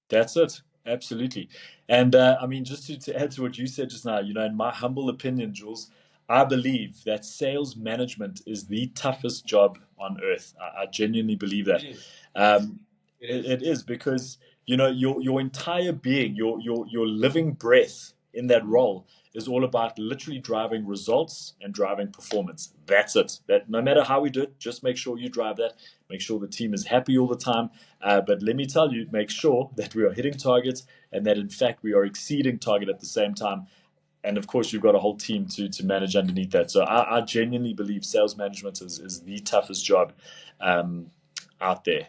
That's it. Absolutely. And I mean, just to add to what you said just now, in my humble opinion, Jules, I believe that sales management is the toughest job on earth. I genuinely believe It that. is. Um, It is. it is because, your entire being, your living breath in that role is all about literally driving results and driving performance. That's it. That no matter how we do it, just make sure you drive that. Make sure the team is happy all the time, but let me tell you, make sure that we are hitting targets and that in fact we are exceeding target at the same time. And of course, you've got a whole team to manage underneath that. So I genuinely believe sales management is the toughest job um, out there.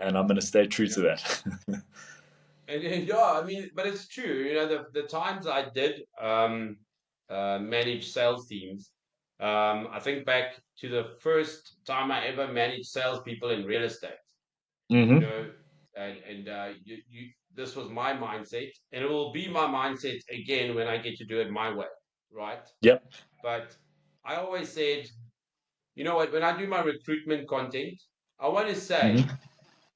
And I'm going to stay true Yeah. to that. And yeah, I mean, but it's true. The times I did manage sales teams, I think back to the first time I ever managed salespeople in real estate. you Hmm. know, and this was my mindset, and it will be my mindset again when I get to do it my way, right? Yep. But I always said, you know what, when I do my recruitment content, I want to say, Hmm.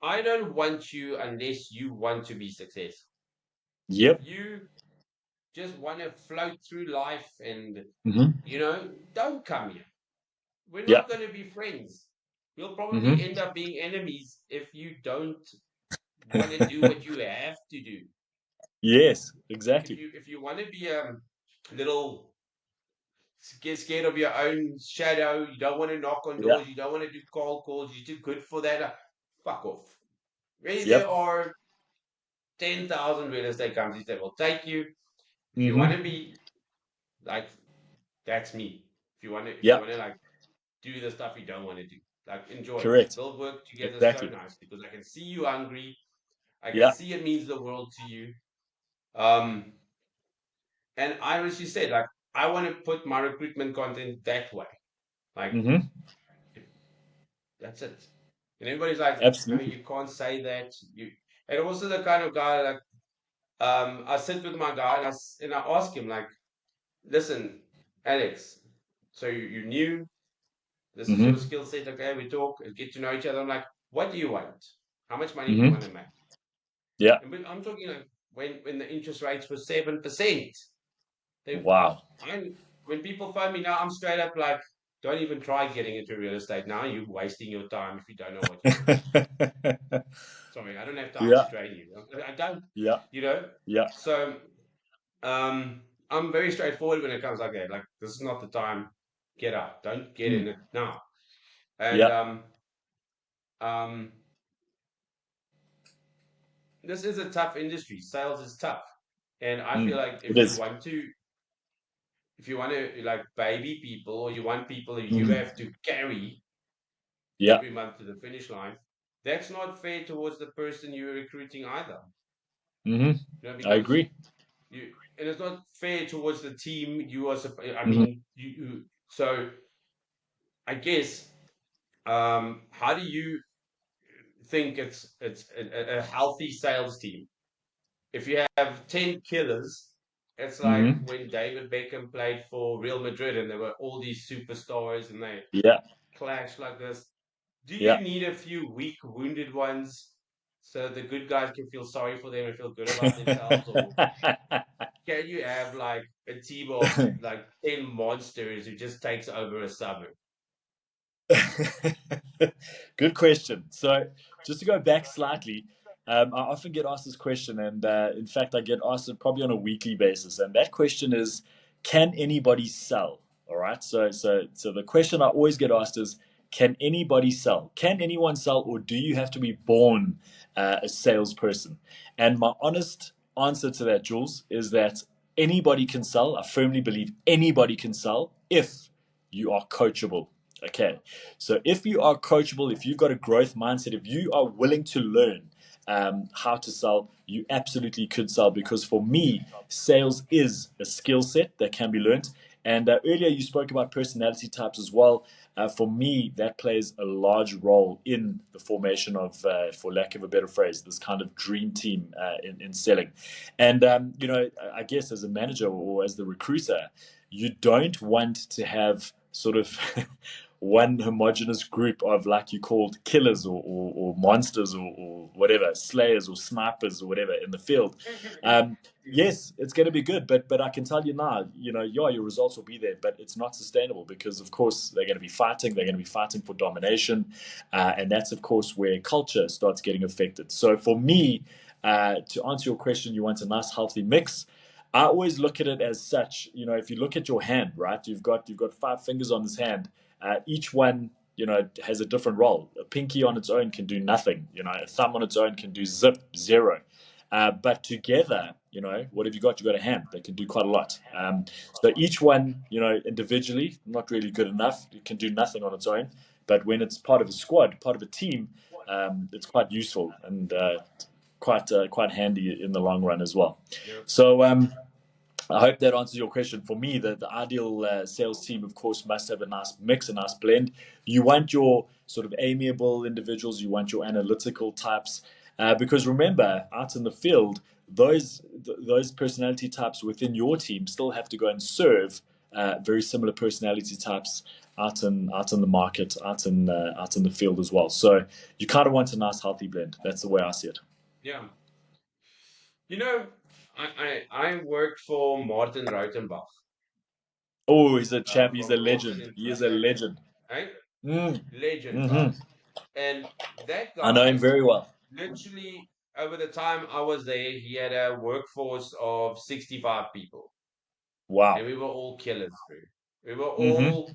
I don't want you unless you want to be successful. If Yep. you just want to float through life and, Hmm. don't come here. We're not Yep. going to be friends. We'll probably Hmm. end up being enemies if you don't want to do what you have to do. Yes, if exactly. you if you want to be a little get scared of your own shadow, you don't want to knock on Yeah. doors, you don't want to do cold calls, you're too good for that. Fuck off. Really, there Yep. are 10,000 real estate companies that will take you. If you want Hmm. to be like, that's me. If you want Yep. to like do the stuff you don't want to do, like enjoy it. Correct. We'll work together so Exactly. nice because I can see you hungry. I can Yeah. see it means the world to you. Um, And I honestly said, like, I want to put my recruitment content that way. Like, Hmm. that's it. And everybody's like, no, Absolutely. you can't say that. And also the kind of guy like, I sit with my guy and I ask him like, listen, Alex, so you're new. This is your Hmm. skill set. Okay, we talk and get to know each other. I'm like, what do you want? How much money do you want Hmm. to make? Yeah. And I'm talking like when the interest rates were 7%. They Wow. I when people phone me now, I'm straight up like, don't even try getting into real estate now. You're wasting your time if you don't know what you want. Sorry, I don't have time to Yeah. train you. I don't, Yeah. you know. Yeah. So I'm very straightforward when it comes like that. Like this is not the time. Get out. Don't get Mm. in it now. And Yeah. um, this is a tough industry. Sales is tough, and I feel Mm. like It is. if you want to like baby people, or you want people who you Mhm. have to carry Yeah. every month to the finish line, that's not fair towards the person you're recruiting either. Hmm. I Because agree. you and it's not fair towards the team you are. I Hmm. mean, so I guess how do you think it's a healthy sales team? If you have 10 killers, it's like Hmm. when David Beckham played for Real Madrid and there were all these superstars and they Yeah. clash like this. Do you Yeah. need a few weak, wounded ones so the good guys can feel sorry for them and feel good about themselves? Or can you have like a team of like 10 monsters who just takes over a suburb? Good question. So, just to go back slightly, I often get asked this question, and in fact, I get asked it probably on a weekly basis. And that question is, can anybody sell? All right. So the question I always get asked is, Can anybody sell? Can anyone sell, or do you have to be born a salesperson? And my honest answer to that, Jules, is that anybody can sell. I firmly believe anybody can sell if you are coachable. Okay. So if you are coachable, if you've got a growth mindset, if you are willing to learn how to sell, you absolutely could sell. Because for me, sales is a skill set that can be learned. And earlier you spoke about personality types as well. For me, that plays a large role in the formation of, for lack of a better phrase, this kind of dream team in selling. And, I guess as a manager or as the recruiter, you don't want to have sort of one homogenous group of, like you called, killers or monsters or whatever, slayers or snipers or whatever in the field. Yes, it's going to be good, but I can tell you now, yeah, your results will be there, but it's not sustainable because, of course, they're going to be fighting. They're going to be fighting for domination, and that's, of course, where culture starts getting affected. So for me, to answer your question, you want a nice, healthy mix. I always look at it as such. If you look at your hand, right, you've got 5 fingers on this hand. Each one, has a different role. A pinky on its own can do nothing. A thumb on its own can do zero. But together, what have you got? You've got a hand that can do quite a lot. So each one, individually, not really good enough. It can do nothing on its own. But when it's part of a squad, part of a team, it's quite useful and quite handy in the long run as well. Yep. So I hope that answers your question. For me, the ideal sales team, of course, must have a nice mix, a nice blend. You want your sort of amiable individuals, you want your analytical types, because remember, out in the field, those personality types within your team still have to go and serve very similar personality types out in the market, out in the field as well. So you kind of want a nice healthy blend. That's the way I see it. Yeah. You know, I worked for Martin Rautenbach Oh, he's a champ. He's a from Wilson legend. in He is a Tuscany, legend. right? Mm. Legend, Hmm. right? And that I know him guy, very well. literally, over the time I was there, he had a workforce of 65 people, and Wow. we were all killers, bro. We were Hmm. all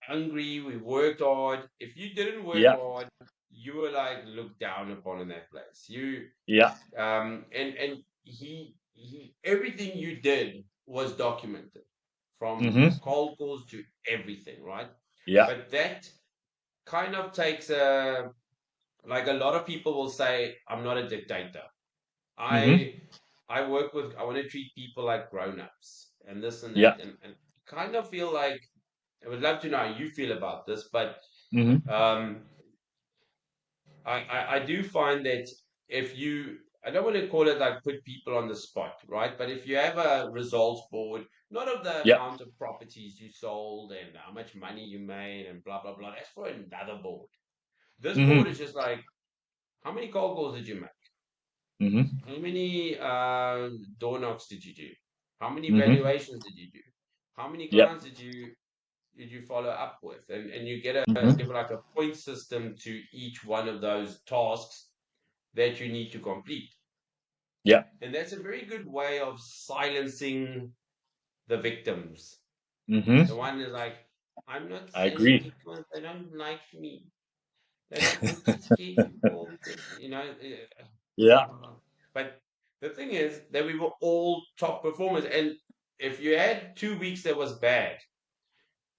hungry. We worked hard. If you didn't work Yeah. hard, you were like looked down upon in that place. Yeah. And he everything you did was documented, from Hmm. cold calls to everything, right? Yeah. But that kind of takes a, like, a lot of people will say, I'm not a dictator. Hmm. I I work with, I want to treat people like grown-ups and this and Yeah. that, and kind of feel like, I would love to know how you feel about this, but Hmm. um I do find that if you, I don't want to call it like put people on the spot, right? But if you have a results board, not of the Yeah. amount of properties you sold and how much money you made and blah blah blah, that's for another board. This board Hmm. is just like, how many cold calls did you make? Hmm. How many door knocks did you do? How many Hmm. valuations did you do? How many Yeah. clients did you follow up with? And you get a give Hmm. like a point system to each one of those tasks that you need to complete. Yeah. And that's a very good way of silencing the victims. Hmm. The one is like, I'm not I selling agree. because they don't like me. I'm too scared to call because, Yeah. but the thing is that we were all top performers. And if you had 2 weeks that was bad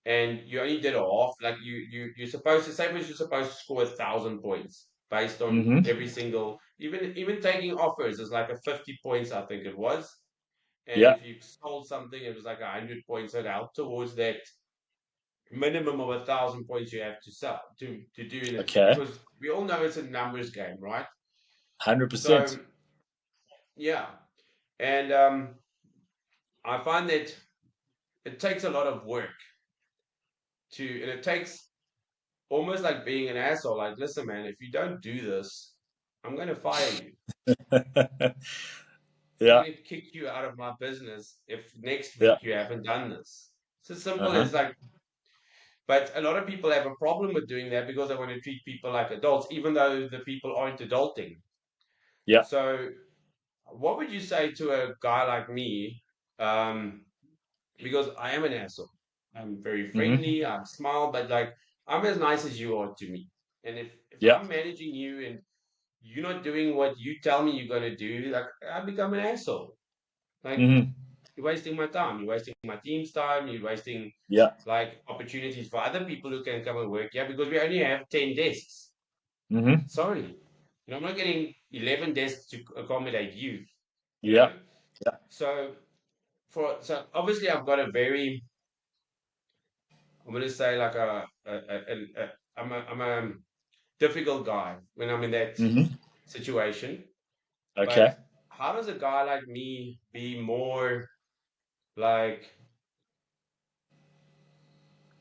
and you only did a half, like you're supposed to, say, was you're supposed to score 1,000 points based on Hmm. every single, even taking offers is like a 50 points, I think it was. And Yeah. if you sold something, it was like 100 points. So out towards that minimum of 1,000 points you have to sell to do anything, Okay. because we all know it's a numbers game, right? 100%. So yeah, and I find that it takes a lot of work and it takes almost like being an asshole. Like, listen, man, if you don't do this, I'm going to fire you. I'm Yeah. going to kick you out of my business if next Yeah. week you haven't done this. It's as Uh simple huh. as like, but a lot of people have a problem with doing that because they want to treat people like adults, even though the people aren't adulting. Yeah. So, what would you say to a guy like me? Um, because I am an asshole. I'm very Hmm. friendly, I smile, but like I'm as nice as you are to me. And if Yeah. I'm managing you and you're not doing what you tell me you're gonna do, like I become an asshole. Like Hmm. you're wasting my time, you're wasting my team's time, you're wasting Yeah. like opportunities for other people who can come and work here because we only have 10 desks. Hmm. Sorry. I'm not getting 11 desks to accommodate you, you Yeah. know? Yeah. So so obviously I've got a very, I'm gonna say like I'm a difficult guy when I'm in that Hmm. situation. Okay. But how does a guy like me be more like,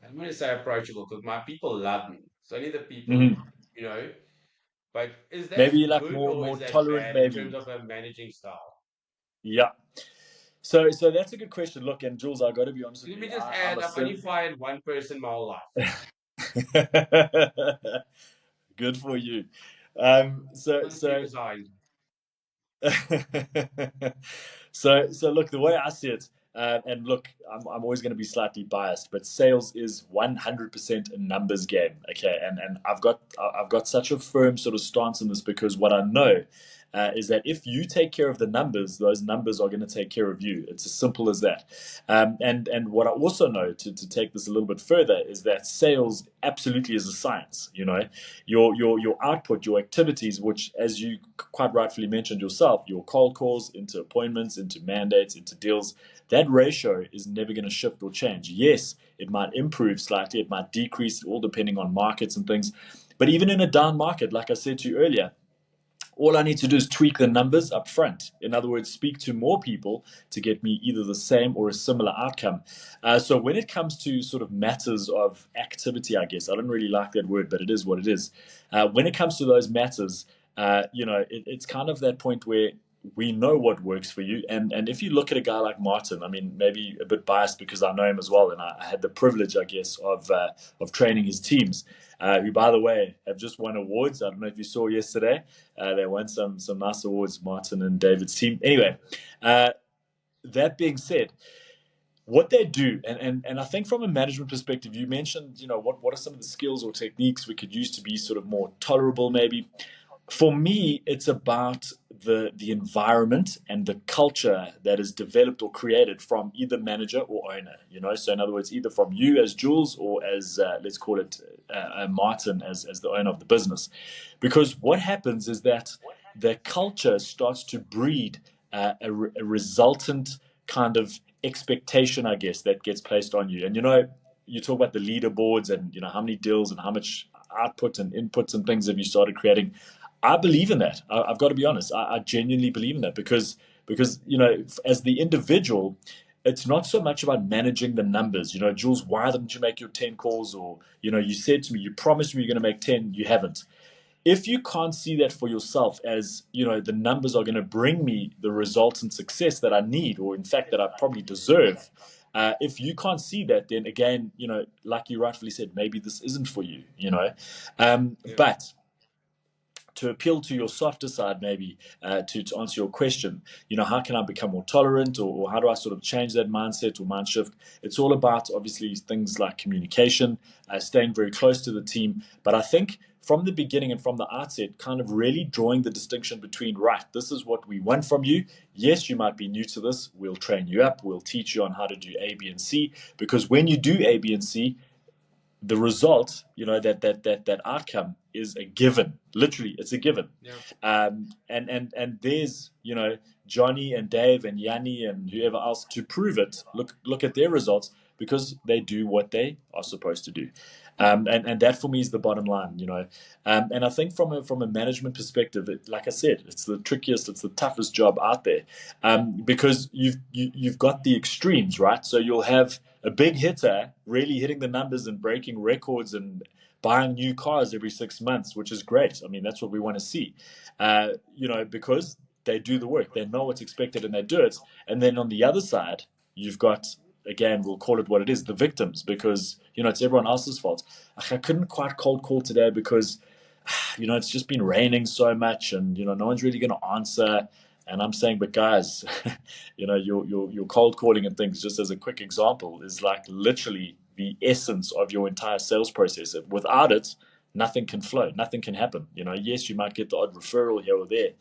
I'm gonna say approachable because my people love me. It's only the people who, Hmm. you know, but is Maybe that like good more or is more that tolerant, bad in terms maybe. of a managing style? Yeah. So that's a good question. Look, and Jules, I got to be honest with Let me you. just I'm add, a I've only seven. fired one person my whole life. Good for you. Um, so Don't so criticize. so look, the way I see it, and look, I'm always going to be slightly biased, but sales is 100% a numbers game. Okay, and I've got such a firm sort of stance in this because what I know. Is that if you take care of the numbers, those numbers are going to take care of you. It's as simple as that. And what I also know to take this a little bit further is that sales absolutely is a science. You know, your output, your activities, which, as you quite rightfully mentioned yourself, your cold calls into appointments, into mandates, into deals, that ratio is never going to shift or change. Yes, it might improve slightly, it might decrease, all depending on markets and things. But even in a down market, like I said to you earlier, all I need to do is tweak the numbers up front. In other words, speak to more people to get me either the same or a similar outcome. So when it comes to sort of matters of activity, I guess I don't really like that word, but it is what it is. When it comes to those matters, it's kind of that point where we know what works for you. And if you look at a guy like Martin, I mean, maybe a bit biased because I know him as well, and I had the privilege, I guess, of training his teams, who, by the way, have just won awards. I don't know if you saw yesterday. They won some nice awards, Martin and David's team. Anyway, uh, that being said, what they do, and I think from a management perspective, you mentioned, what are some of the skills or techniques we could use to be sort of more tolerable, maybe. For me, it's about the environment and the culture that is developed or created from either manager or owner. So in other words, either from you as Jules or as let's call it Martin as the owner of the business, because what happens is that the culture starts to breed a resultant kind of expectation, I guess, that gets placed on you. And you talk about the leaderboards and how many deals and how much output and inputs and things have you started creating. I believe in that. I've got to be honest. I genuinely believe in that because as the individual, it's not so much about managing the numbers. Jules, why didn't you make your 10 calls? Or you said to me, you promised me you're going to make 10, you haven't. If you can't see that for yourself as the numbers are going to bring me the results and success that I need, or in fact that I probably deserve. If you can't see that, then again, like you rightfully said, maybe this isn't for you. Yeah. But to appeal to your softer side, maybe to answer your question, how can I become more tolerant, or how do I sort of change that mindset or mind shift? It's all about obviously things like communication, staying very close to the team. But I think from the beginning and from the outset, kind of really drawing the distinction between, right, this is what we want from you. Yes, you might be new to this. We'll train you up. We'll teach you on how to do A, B, and C. Because when you do A, B, and C, the result, that outcome is a given. Literally, it's a given. Yeah. And there's Johnny and Dave and Yanni and whoever else to prove it. Look at their results because they do what they are supposed to do. And that for me is the bottom line. And I think from a management perspective, like I said, it's the trickiest, it's the toughest job out there, because you've got the extremes, right? So you'll have a big hitter really hitting the numbers and breaking records and buying new cars every 6 months, which is great. I mean, that's what we want to see, because they do the work, they know what's expected, and they do it. And then on the other side, you've got, again, we'll call it what it is, the victims, because it's everyone else's fault. I couldn't quite cold call today because it's just been raining so much, and no one's really going to answer. And I'm saying, but guys, your cold calling and things, just as a quick example, is like literally the essence of your entire sales process. Without it, nothing can flow, nothing can happen. Yes, you might get the odd referral here or there,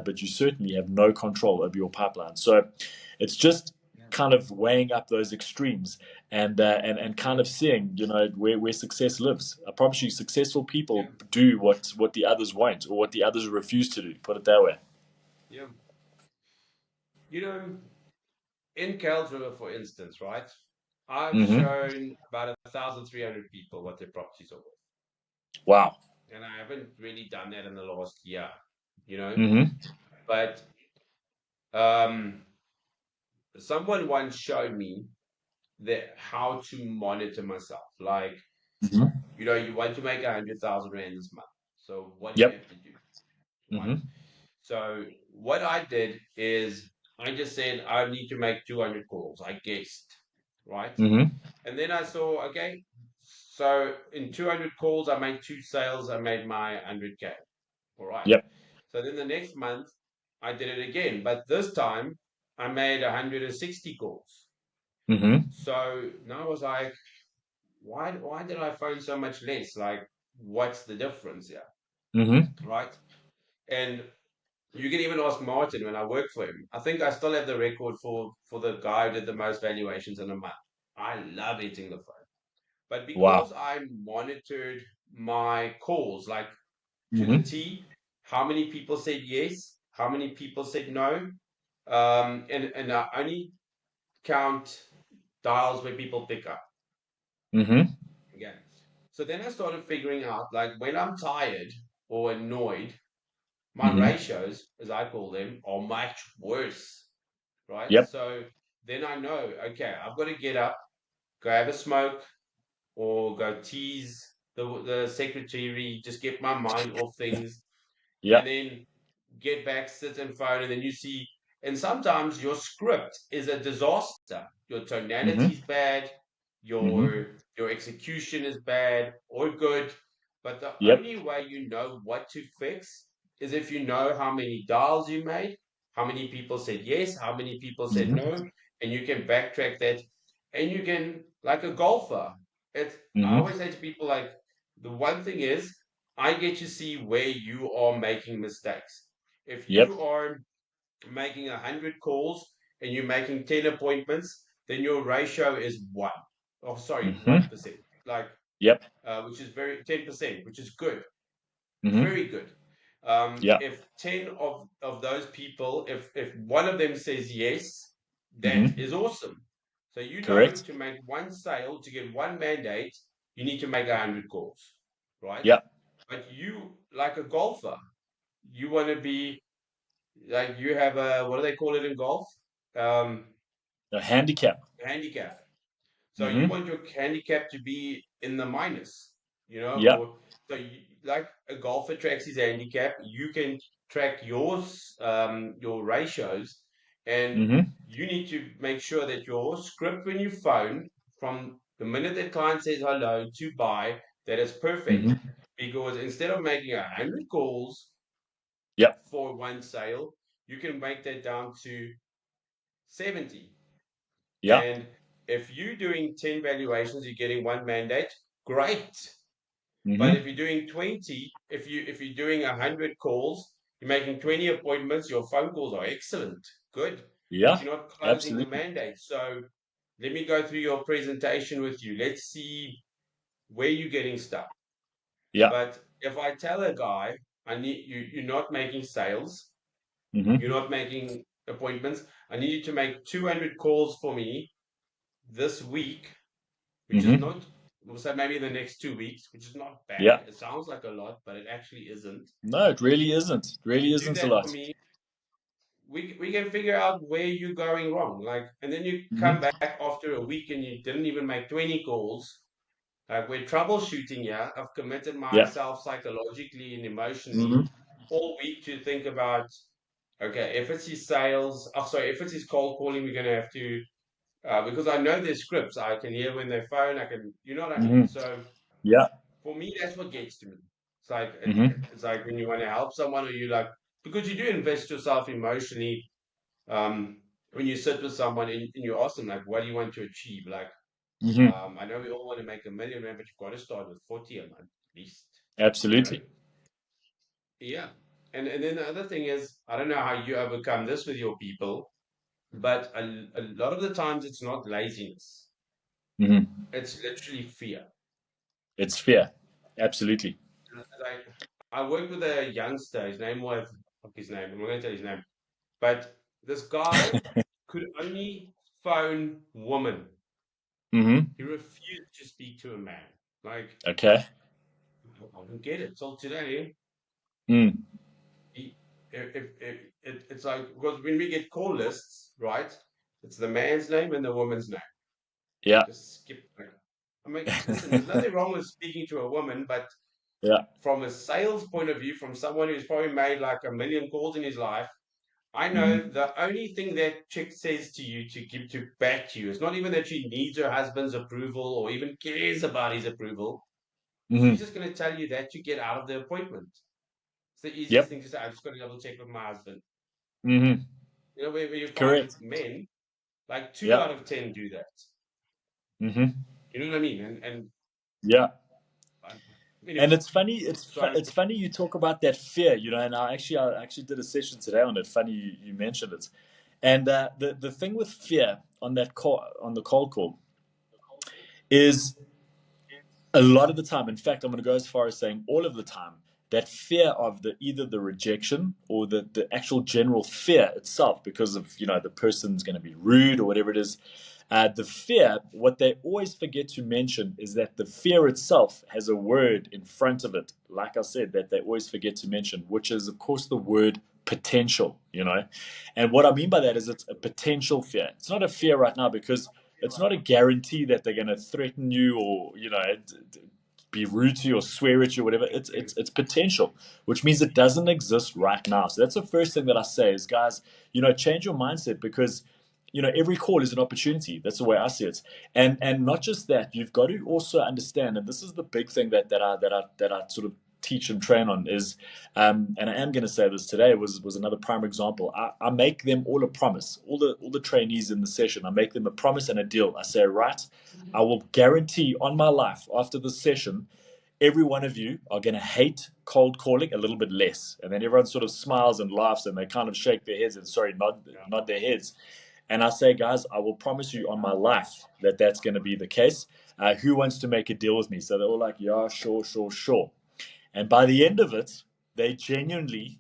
but you certainly have no control over your pipeline. So it's just Yeah. kind of weighing up those extremes and kind Yeah. of seeing where success lives. I promise you, successful Yeah. people do what the others won't or what the others refuse to do. Put it that way. Yeah. You know, in Kells River, for instance, right? I've Mm-hmm. shown about 1,300 people what their properties are worth. Wow. And I haven't really done that in the last year, you know. Mm-hmm. But um, someone once showed me that how to monitor myself. Like, Mm-hmm. you want to make 100,000 rand this month. So what do you Yep. have to do, right? Mm-hmm. So what I did is I just said I need to make 200 calls. I guessed, right? Mm-hmm. And then I saw, okay, so in 200 calls, I made two sales. I made my 100K. All right. Yep. So then the next month, I did it again. But this time, I made 160 calls. Mm-hmm. So now I was like, why did I phone so much less? Like, what's the difference here? Mm-hmm. Right. And you can even ask Martin when I worked for him. I think I still have the record for the guy who did the most valuations in a month. I love hitting the phone. But Wow. because I monitored my calls, like to the Mm-hmm. T, how many people said yes, how many people said no, and I only count dials where people pick up Mm-hmm. again. So then I started figuring out, like when I'm tired or annoyed, my Mm-hmm. ratios, as I call them, are much worse, right? Yep. So then I know, okay, I've got to get up, go have a smoke, or go tease the secretary, just get my mind off things, and Yep. then get back, sit and phone, and then you see. And sometimes your script is a disaster. Your tonality Mm-hmm. is bad, Mm-hmm. your execution is bad or good. But the Yep. only way you know what to fix is if you know how many dials you made, how many people said yes, how many people said Mm-hmm. no, and you can backtrack that. And you can, like a golfer. I Mm-hmm. always say to people, like, the one thing is I get to see where you are making mistakes. If Yep. you are making 100 calls and you're making 10 appointments, then your ratio is one. Oh, sorry, Mm-hmm. 1%. Like, Yep. which is very 10%, which is good, Mm-hmm. very good. Yep. If 10 of those people, if one of them says yes, that Mm-hmm. is awesome. So Correct. to make one sale, to get one mandate, you need to make 100 calls, right? Yep. But you, like a golfer, you want to be like you have a what do they call it in golf? Um, A handicap. Handicap. So you Mm-hmm. want your handicap to be in the minus, Yep. or so like a golfer tracks his handicap, you can track your ratios, and Mm-hmm. you need to make sure that your script when you phone from the minute that client says hello to buy, that is perfect. Mm-hmm. Because instead of making 100 calls Yep. for one sale, you can make that down to 70. Yep. And if you're doing 10 valuations, you're getting one mandate, great. But if Mm-hmm. you're doing 20, if you're doing 100 calls, you're making 20 appointments, your phone calls are excellent, good, but Yeah. you're not closing the Absolutely. mandate. So let me go through your presentation with you. Let's see where you're getting stuck. Yeah. But if I tell a guy, I need you, you're not making sales, you're Mm-hmm. not making appointments, I need you to make 200 calls for me this week, which is Mm-hmm. not, we'll say maybe the next 2 weeks, which is not Yeah. bad. It sounds like a lot, but it actually isn't. No, it really isn't. It If really you do isn't a that for lot. me, we can figure out where you're going wrong. Like, and then you come Mm-hmm. back after a week and you didn't even make 20 calls. Like, we're troubleshooting here. I've committed Yeah. myself psychologically and emotionally Mm-hmm. all week to think about, okay, if it's his sales, oh, sorry, if it's his cold calling, we're going to have to, because I know their scripts. I can hear when they phone. I can, you know what I mean? Mm-hmm. So Yeah. for me, that's what gets to me. It's like Mm-hmm. it's like when you want to help someone, or you like because you do invest yourself emotionally. When you sit with someone and you ask them like, "What do you want to achieve?" Like, Hmm. I know we all want to make $1 million, but you've got to start with 40 a month at least, you know? Absolutely. Yeah. And then the other thing is, I don't know how you overcome this with your people, but a lot of the times it's not laziness. Hmm. It's literally fear. It's fear. Absolutely. Like, I worked with a youngster. His name was, fuck his name. I'm not going to tell his name. But this guy could only phone woman. Hmm. He refused to speak to a man. Like, Okay. I don't get it. Till today, Mm. he, it's like, because when we get call lists, right, it's the man's name and the woman's name. Yeah. Just skip that. I mean, listen, there's nothing wrong with speaking to a woman, but Yeah. from a sales point of view, from someone who's probably made like a million calls in his life, I know Hmm. the only thing that chick says to you to give to back to you is not even that she needs her husband's approval or even cares about his approval. She's Hmm. just going to tell you that to get out of the appointment. It's the easiest Yep. thing to say. I just got to double check with my husband. Hmm. You know, where you find with Correct. men, like two Yeah. out of 10 do that. Hmm. You know what I mean? And Yeah. uh, And anyway, it's funny. so It's funny you talk about that fear, you know. And I actually did a session today on it. Funny you mentioned it. And the thing with fear on that call, on the cold call, is a lot of the time, in fact, I'm going to go as far as saying all of the time, that fear of the either the rejection or the actual general fear itself, because of the person's going to be rude or whatever it is. The fear, what they always forget to mention is that the fear itself has a word in front of it, like I said, that they always forget to mention, which is, of course, the word potential, you know. And what I mean by that is it's a potential fear. It's not a fear right now because it's not a guarantee that they're going to threaten you or be rude to you or swear at you or whatever. It's potential, which means it doesn't exist right now. So that's the first thing that I say is, guys, change your mindset, because every call is an opportunity. That's the way I see it. And not just that, you've got to also understand, and this is the big thing that I sort of teach and train on is, and I am going to say this today was another prime example. I make them all a promise, all the trainees in the session. I make them a promise and a deal. I say, right, I will guarantee on my life after this session, every one of you are going to hate cold calling a little bit less. And then everyone sort of smiles and laughs and they kind of shake their heads and, sorry, yeah. nod their heads. And I say, guys, I will promise you on my life that that's going to be the case. Who wants to make a deal with me? So they're all like, yeah, sure, sure, sure. And by the end of it, they genuinely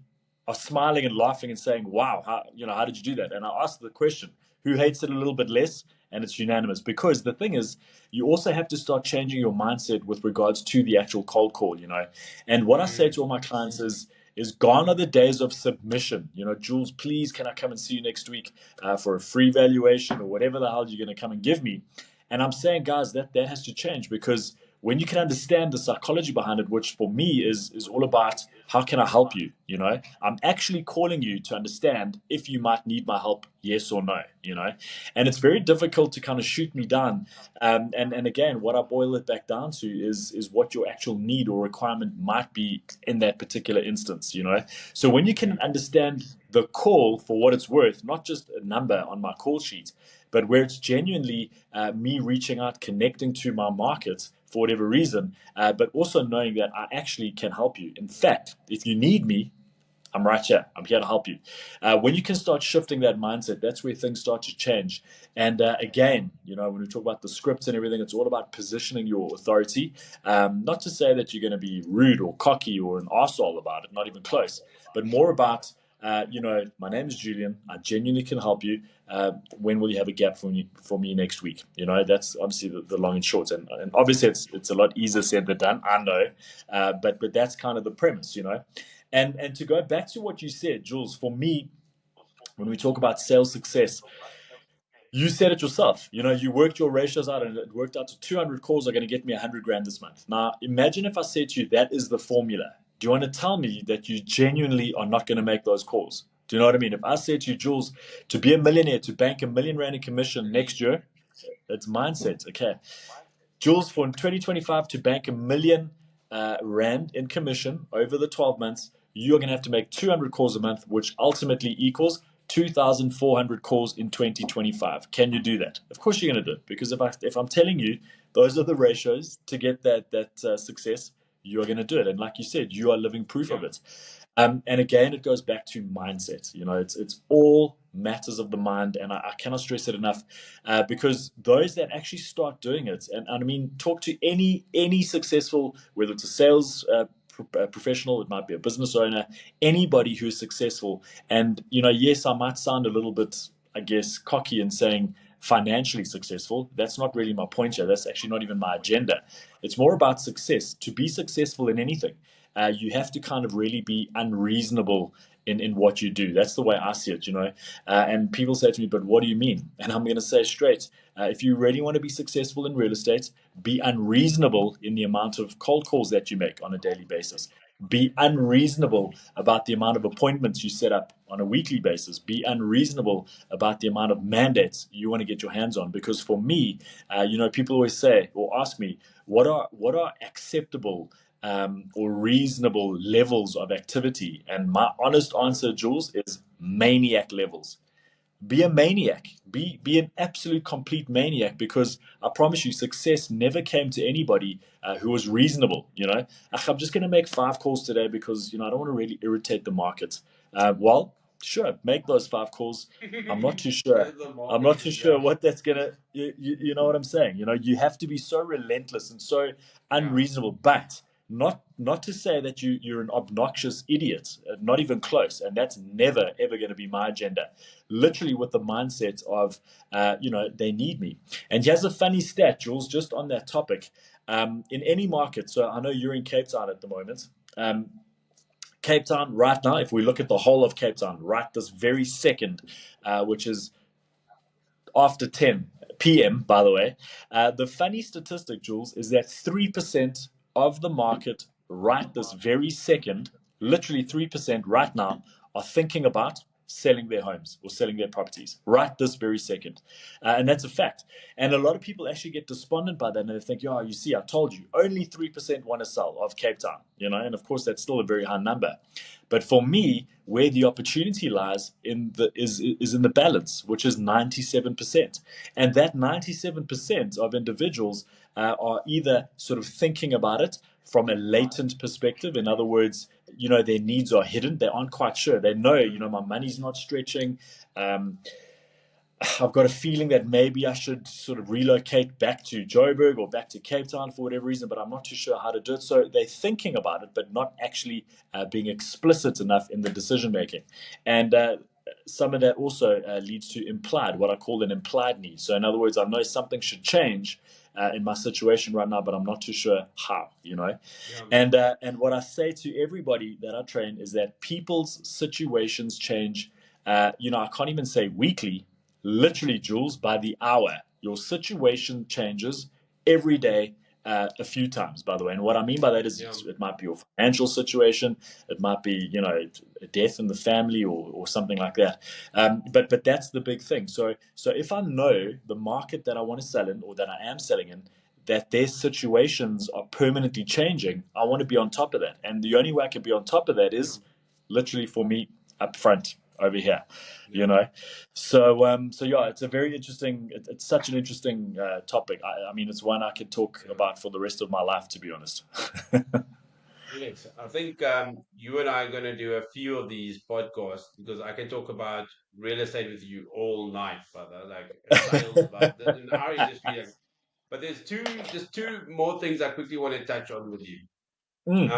are smiling and laughing and saying, "Wow, how did you do that?" And I asked the question, "Who hates it a little bit less?" And it's unanimous, because the thing is, you also have to start changing your mindset with regards to the actual cold call. And what I say Mm, to all my clients is gone are the days of submission. Jules, please, can I come and see you next week for a free valuation or whatever the hell you're going to come and give me? And I'm saying, guys, that has to change, because when you can understand the psychology behind it, which for me is all about how can I help you? I'm actually calling you to understand if you might need my help, yes or no. And it's very difficult to kind of shoot me down. And again, what I boil it back down to is what your actual need or requirement might be in that particular instance. So when you can understand the call for what it's worth, not just a number on my call sheet, but where it's genuinely me reaching out, connecting to my market for whatever reason, but also knowing that I actually can help you. In fact, if you need me, I'm right here. I'm here to help you. When you can start shifting that mindset, that's where things start to change. And again, when we talk about the scripts and everything, it's all about positioning your authority. Not to say that you're going to be rude or cocky or an arsehole about it, not even close, but more about, my name is Julian. I genuinely can help you. When will you have a gap for me next week? That's obviously the long and short. And obviously, it's a lot easier said than done. I know, but that's kind of the premise. And to go back to what you said, Jules, for me, when we talk about sales success, you said it yourself. You worked your ratios out and it worked out to 200 calls are going to get me 100 grand this month. Now, imagine if I said to you, that is the formula. Do you want to tell me that you genuinely are not going to make those calls? Do you know what I mean? If I said to you, Jules, to be a millionaire, to bank R1 million in commission next year, it's mindset. Okay. Jules, for 2025 to bank R1 million in commission over the 12 months, you're going to have to make 200 calls a month, which ultimately equals 2,400 calls in 2025. Can you do that? Of course you're going to do it, because if I'm telling you those are the ratios to get that success, you are going to do it. And like you said, you are living proof Yeah. of it. And again, it goes back to mindset. It's all matters of the mind, and I cannot stress it enough, because those that actually start doing it, and I mean, talk to any successful, whether it's a sales professional, it might be a business owner, anybody who's successful. And yes, I might sound a little bit, I guess, cocky in saying financially successful. That's not really my point here. That's actually not even my agenda. It's more about success. To be successful in anything, you have to kind of really be unreasonable in what you do. That's the way I see it, And people say to me, but what do you mean? And I'm going to say straight, if you really want to be successful in real estate, be unreasonable in the amount of cold calls that you make on a daily basis. Be unreasonable about the amount of appointments you set up on a weekly basis. Be unreasonable about the amount of mandates you want to get your hands on. Because for me, people always say or ask me, what are acceptable or reasonable levels of activity? And my honest answer, Jules, is maniac levels. Be a maniac. Be an absolute complete maniac, because I promise you, success never came to anybody who was reasonable. I'm just going to make 5 calls today because I don't want to really irritate the market. Well, sure, make those 5 calls. I'm not too sure. The I'm market not too is, sure yeah, what that's gonna. You know what I'm saying? You have to be so relentless and so yeah, unreasonable, but not to say that you're an obnoxious idiot. Not even close. And that's never ever going to be my agenda. Literally with the mindset of, they need me. And here's a funny stat, Jules, just on that topic. In any market, so I know you're in Cape Town at the moment. Um, Cape Town right now, if we look at the whole of Cape Town right this very second, which is after 10 p.m., by the way, the funny statistic, Jules, is that 3% of the market right this very second, literally 3% right now, are thinking about selling their homes or selling their properties right this very second. And that's a fact. And a lot of people actually get despondent by that, and they think, "Yeah, you see, I told you, only 3% want to sell of Cape Town," and of course, that's still a very high number. But for me, where the opportunity lies is in the balance, which is 97%. And that 97% of individuals are either sort of thinking about it from a latent perspective. In other words, their needs are hidden. They aren't quite sure. They know, my money's not stretching. Um, I've got a feeling that maybe I should sort of relocate back to Joburg or back to Cape Town for whatever reason, but I'm not too sure how to do it. So they're thinking about it, but not actually being explicit enough in the decision making. And some of that also leads to implied, what I call an implied need. So in other words, I know something should change in my situation right now, but I'm not too sure how. yeah, And what I say to everybody that I train is that people's situations change. I can't even say weekly. Literally, Jules, by the hour. Your situation changes every day, a few times, by the way. And what I mean by that is yeah, it might be your financial situation, it might be, a death in the family or something like that. But that's the big thing. So if I know the market that I want to sell in, or that I am selling in, that their situations are permanently changing, I want to be on top of that. And the only way I can be on top of that yeah, is literally for me up front over here, you yeah. know. So yeah, it's a very interesting. It's such an interesting topic. I mean, it's one I could talk Yeah. about for the rest of my life, to be honest. Felix, I think you and I are going to do a few of these podcasts because I can talk about real estate with you all night, brother. Like sales about in our industry. Like, but there's two more things I quickly want to touch on with you. Mm,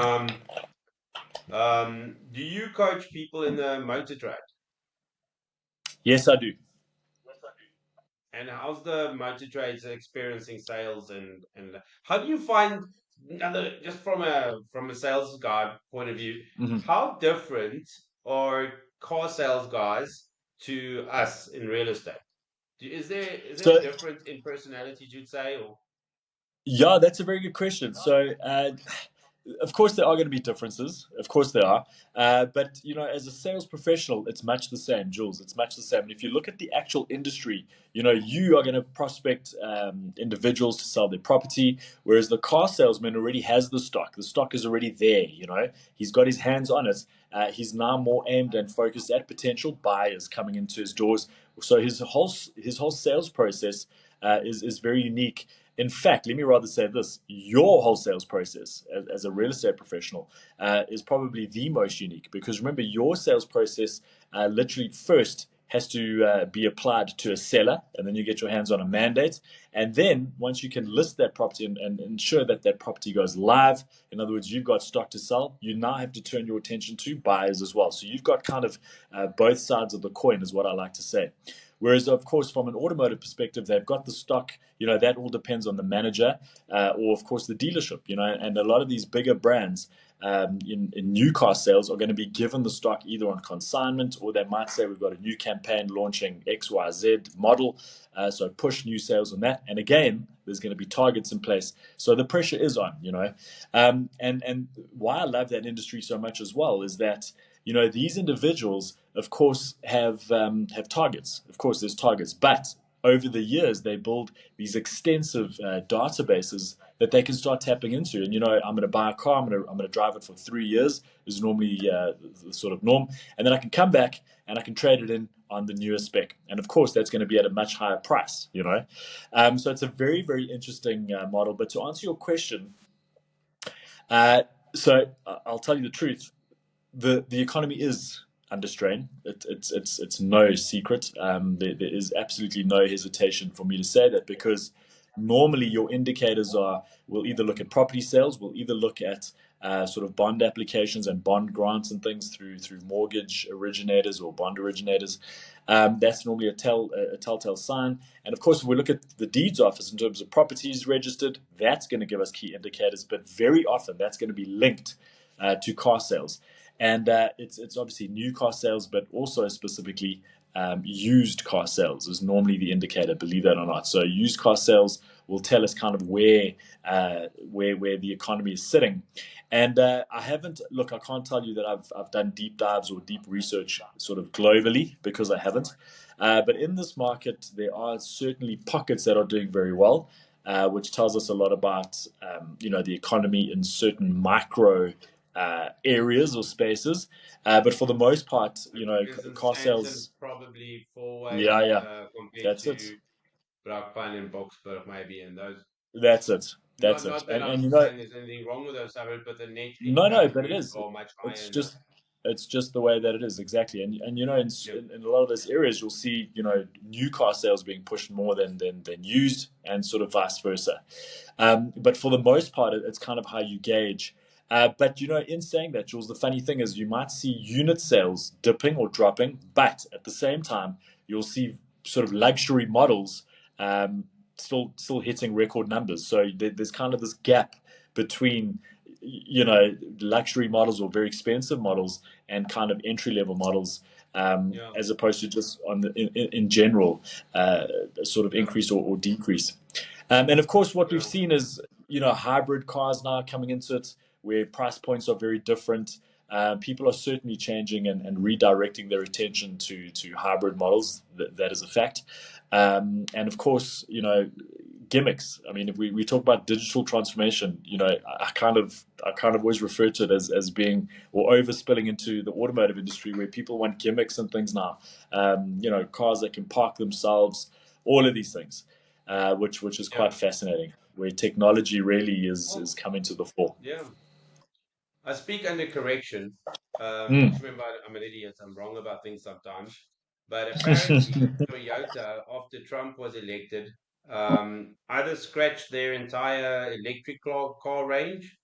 Um, do you coach people in the motor trade? yes, I do. And how's the motor trades experiencing sales and how do you find just from a sales guy point of view, Mhm. how different are car sales guys to us in real estate? Is there a So difference in personality you'd say or yeah, that's a very good question. So Of course, there are going to be differences. Of course, there are. But as a sales professional, it's much the same, Jules. It's much the same. And if you look at the actual industry, you are going to prospect individuals to sell their property, whereas the car salesman already has the stock. The stock is already there. He's got his hands on it. He's now more aimed and focused at potential buyers coming into his doors. So his whole sales process is very unique. In fact, let me rather say this: your whole sales process as a real estate professional is probably the most unique, because remember, your sales process literally first has to be applied to a seller, and then you get your hands on a mandate. And then once you can list that property and ensure that that property goes live, in other words, you've got stock to sell, you now have to turn your attention to buyers as well. So you've got kind of both sides of the coin, is what I like to say. Whereas, of course, from an automotive perspective, they've got the stock. That all depends on the manager, or, of course, the dealership. And a lot of these bigger brands in new car sales are going to be given the stock either on consignment, or they might say, we've got a new campaign launching XYZ model, so push new sales on that. And again, there's going to be targets in place, so the pressure is on. And why I love that industry so much as well is that these individuals, of course, have targets. Of course, there's targets, but over the years they build these extensive databases that they can start tapping into. And I'm going to buy a car. I'm going to drive it for 3 years. Is normally the sort of norm, and then I can come back and I can trade it in on the newer spec. And of course, that's going to be at a much higher price. So it's a very, very interesting model. But to answer your question, uh, I'll tell you the truth. The economy is under strain. It's no secret. There is absolutely no hesitation for me to say that, because normally your indicators are, we'll either look at property sales, we'll either look at sort of bond applications and bond grants and things through mortgage originators or bond originators. That's normally a telltale sign. And of course, if we look at the deeds office in terms of properties registered, that's going to give us key indicators. But very often, that's going to be linked to car sales. And it's obviously new car sales, but also specifically used car sales is normally the indicator, believe that or not. So used car sales will tell us kind of where the economy is sitting. And I can't tell you that I've done deep dives or deep research sort of globally, because I haven't. But in this market, there are certainly pockets that are doing very well, which tells us a lot about the economy in certain micro areas or spaces. But for the most part, Isn't car Stanton sales, probably yeah, four-way yeah, compared that's it. to Brakpan and Boksburg, maybe, and those. That's it. That's it. Not that And I'm saying there's anything wrong with those suburbs, but the net no, income but it groups is. are much It's higher now. just it's just the way that it is, exactly. And Yep. in a lot of those areas, you'll see new car sales being pushed more than used, and sort of vice versa. But for the most part, it's kind of how you gauge. But in saying that, Jules, the funny thing is you might see unit sales dipping or dropping, but at the same time, you'll see sort of luxury models um, still hitting record numbers. So there's kind of this gap between luxury models or very expensive models and kind of entry level models, Yeah. as opposed to just in general sort of Yeah. increase or decrease. And of course, what we've Yeah. seen is hybrid cars now coming into it, where price points are very different. People are certainly changing and redirecting their attention to hybrid models. That is a fact. And of course, gimmicks. I mean, if we talk about digital transformation, I kind of always refer to it as being, or overspilling into the automotive industry, where people want gimmicks and things now. Cars that can park themselves, all of these things, which is quite Yeah. fascinating, where technology really is Well, coming to the fore. yeah. I speak under correction. Mm. Just remember, I'm an idiot. I'm wrong about things sometimes. But apparently, Toyota, after Trump was elected, either scratched their entire electric car range,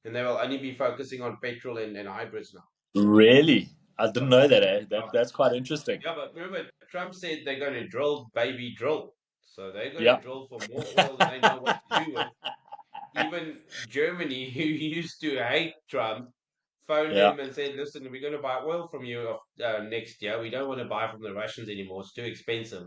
and they will only be focusing on petrol and hybrids now. Really, I didn't So, know that. yeah, That's quite interesting. yeah, but remember, Trump said they're going to drill, baby, drill. So they're going to Yeah. drill for more oil than they know what to do with. Even Germany, who used to hate Trump, phoned Yeah. him and said, "Listen, we're going to buy oil from you next year. We don't want to buy from the Russians anymore. It's too expensive."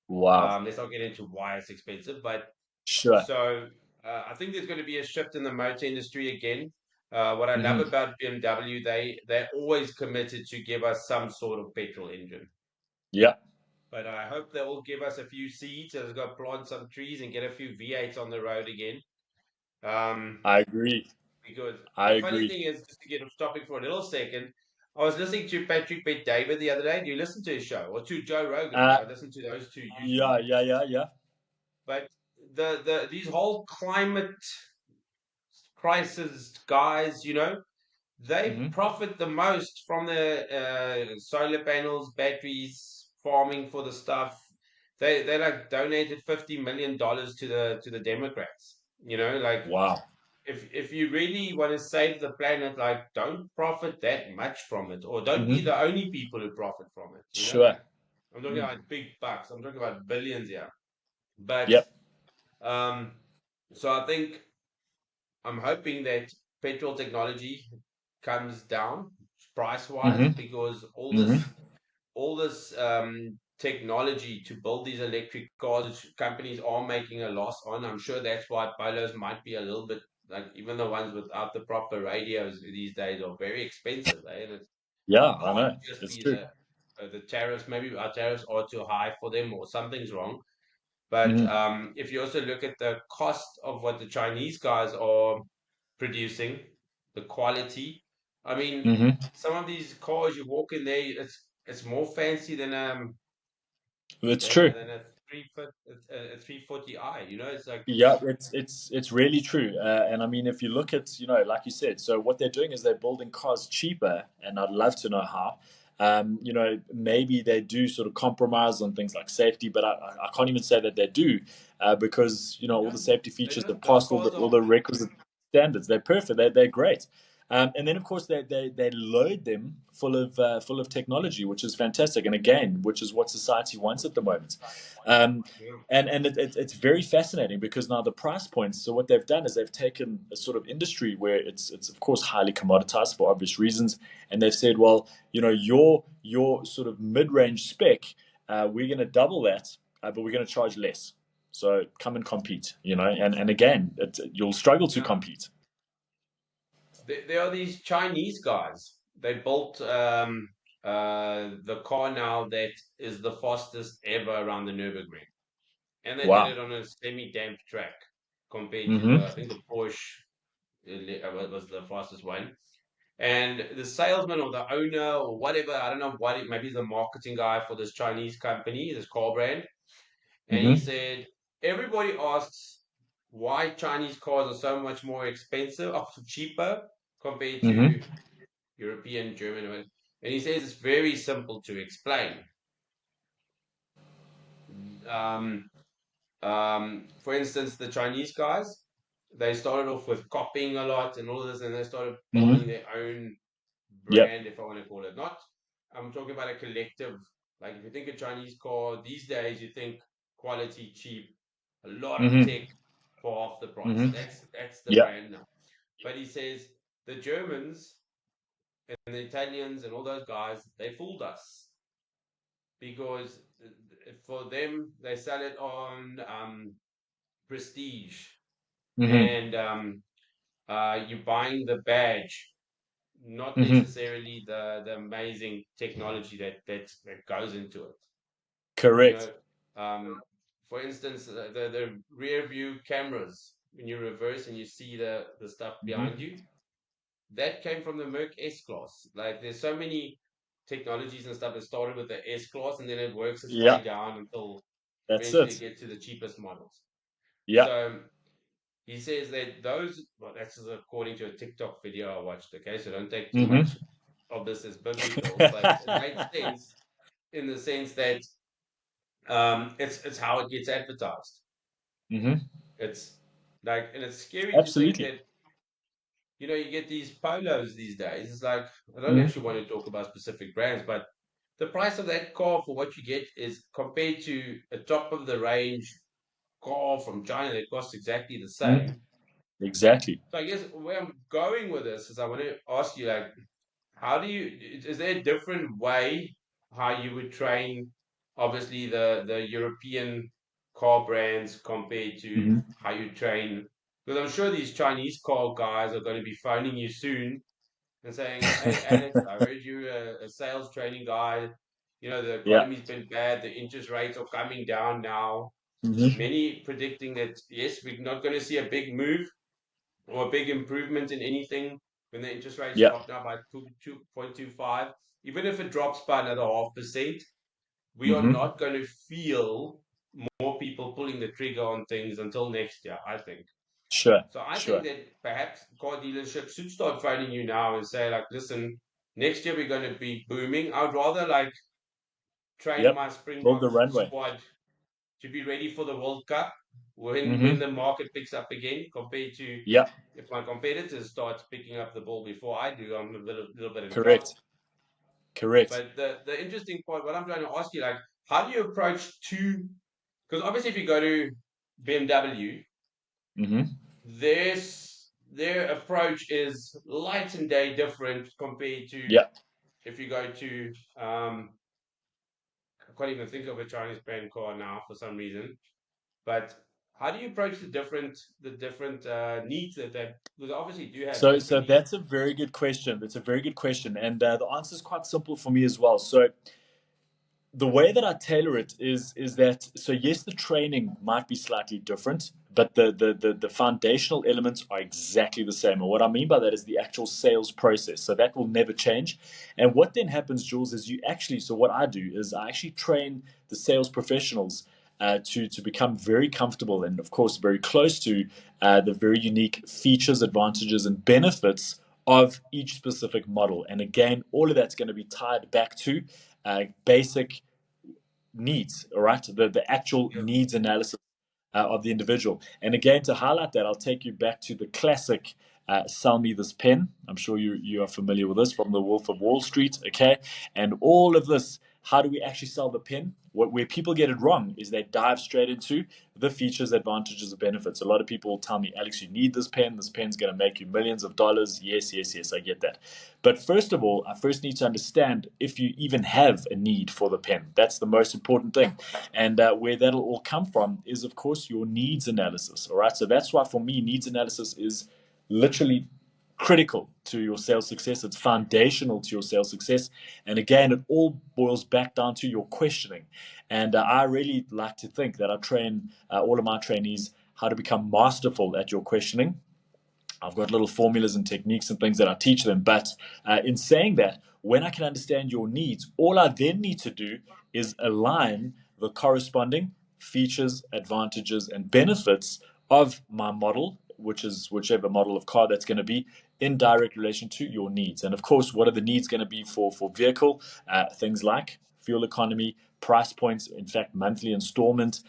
Wow. Let's not get into why it's expensive, but Sure. so I think there's going to be a shift in the motor industry again. What I love Hmm. about BMW, they're always committed to give us some sort of petrol engine. Yeah, But I hope they will give us a few seeds. Let's go plant some trees and get a few V8s on the road again. Um, I agree. because I the funny agree. thing is, just to get off topic for a little second, I was listening to Patrick Bet David the other day. Do you listen to his show? Or to Joe Rogan? Uh, I listen to those two yeah, usually. yeah, yeah, yeah. But these whole climate crisis guys, they Hmm. profit the most from the solar panels, batteries, farming for the stuff. They like donated $50 million to the Democrats. Like Wow. if you really want to save the planet, like don't profit that much from it, or don't be Hmm. the only people who profit from it. Sure. Like I'm talking Mm. about big bucks. I'm talking about billions here. But Yep. um, so I think I'm hoping that petrol technology comes down price wise, Hmm. because Hmm. all this technology to build these electric cars, which companies are making a loss on. I'm sure that's why polos might be a little bit like, even the ones without the proper radios these days are very expensive, eh? And Yeah, it I can't know. just It's be true. the tariffs. Maybe our tariffs are too high for them, or something's wrong. But Hmm. if you also look at the cost of what the Chinese guys are producing, the quality. I mean, Hmm. some of these cars you walk in there, it's more fancy It's true. than a 340i. It's like, Yeah, it's really true, and I mean, if you look at, like you said, so what they're doing is they're building cars cheaper, and I'd love to know how. Maybe they do sort of compromise on things like safety, but I can't even say that they do, because all no, the safety they features have don't. Those passed all cars the are, requisite standards. They're perfect. They're great. And then of course they load them full of technology, which is fantastic, and again, which is what society wants at the moment. Um, yeah, and it's very fascinating because now the price points. So what they've done is they've taken a sort of industry where it's of course highly commoditized for obvious reasons, and they've said, well, your sort of mid-range spec, we're going to double that, but we're going to charge less. So come and compete, and again, you'll struggle to yeah. compete. There are these Chinese guys. They built the car now that is the fastest ever around the Nürburgring. And they did Wow. it on a semi-damped track compared to Mm-hmm. I think the Porsche was the fastest one. And the salesman or the owner or whatever, I don't know what, maybe he's the marketing guy for this Chinese company, this car brand. And he Mm-hmm. said, everybody asks why Chinese cars are so much more expensive, or cheaper compared to Mm-hmm. European, German. And he says it's very simple to explain. Um, for instance, the Chinese guys, they started off with copying a lot and all of this, and they started building Mm-hmm. their own Yep. brand, if I want to call it. Not, I'm talking about a collective. Like if you think a Chinese car these days, you think quality, cheap, a lot of Mm-hmm. tech for half the price. Mm-hmm. That's the Yep. brand now. But he says the Germans and the Italians and all those guys, they fooled us because for them they sell it on prestige, Mm-hmm. and you're buying the badge, not Mm-hmm. necessarily the amazing technology that goes into it. You Correct. know, um, for instance, the rear view cameras, when you reverse and you see the stuff behind Mm-hmm. you, that came from the Merc S class. Like there's so many technologies and stuff that started with the S class, and then it works its Yeah, way down until that's eventually it. get to the cheapest models. Yeah. So he says that those, well, that's according to a TikTok video I watched. Okay, so don't take too Mm-hmm. much of this as biblical, but it makes sense in the sense that it's how it gets advertised. Mm-hmm. It's like, and it's scary to think Absolutely. that you get these polos these days. It's like, I don't Mm-hmm. actually want to talk about specific brands, but the price of that car for what you get is compared to a top of the range car from China that costs exactly the Mm-hmm. same. Exactly. So I guess where I'm going with this is I want to ask you, like, how do you, is there a different way how you would train, obviously, the European car brands compared to Mm-hmm. how you train? Because I'm sure these Chinese car guys are going to be phoning you soon and saying, "Hey, Alex, I heard you're a sales training guy. You know, the Yeah. economy's been bad. The interest rates are coming down now. Hmm. Many predicting that, yes, we're not going to see a big move or a big improvement in anything when the interest rates Yeah. drop now by 2.25. Even if it drops by another 0.5%, we are Hmm. not going to feel more people pulling the trigger on things until next year, I think. Sure. So I think Sure. that perhaps car dealerships should start phoning you now and say, like, listen, next year we're going to be booming. I'd rather like train Yep. my Build Springbok the runway. squad to be ready for the World Cup when Hmm. the market picks up again, compared to Yeah. if my competitors start picking up the ball before I do, I'm a little bit in Correct. trouble. Correct. But the interesting part, what I'm trying to ask you, like, how do you approach two? Because obviously, if you go to BMW, Hmm. their approach is light and day different compared to Yeah. if you go to I can't even think of a Chinese brand car now for some reason. But how do you approach the different needs that they, because they obviously do have So different needs. that's a very good question. That's a very good question, and the answer is quite simple for me as well. So the way that I tailor it is that, so yes, the training might be slightly different, but the foundational elements are exactly the same. And what I mean by that is the actual sales process. So that will never change. And what then happens, Jules, is you actually, so what I do is I actually train the sales professionals to become very comfortable and, of course, very close to the very unique features, advantages, and benefits of each specific model. And again, all of that's going to be tied back to basic needs, all right? The actual Yeah, needs analysis of the individual. And again, to highlight that, I'll take you back to the classic Sell Me This Pen. I'm sure you are familiar with this from The Wolf of Wall Street, okay? And all of this, how do we actually sell the pen? Where people get it wrong is they dive straight into the features, advantages, and benefits. A lot of people tell me, Alex, you need this pen. This pen's going to make you millions of dollars. Yes, yes, yes, I get that. But first of all, I first need to understand if you even have a need for the pen. That's the most important thing. And where that'll all come from is, of course, your needs analysis. All right. So that's why for me, needs analysis is literally critical to your sales success. It's foundational to your sales success. And again, it all boils back down to your questioning. And I really like to think that I train all of my trainees how to become masterful at your questioning. I've got little formulas and techniques and things that I teach them. But in saying that, when I can understand your needs, all I then need to do is align the corresponding features, advantages, and benefits of my model, which is whichever model of car that's going to be, in direct relation to your needs. And of course, what are the needs going to be for vehicle? Things like fuel economy, price points, in fact, monthly installment,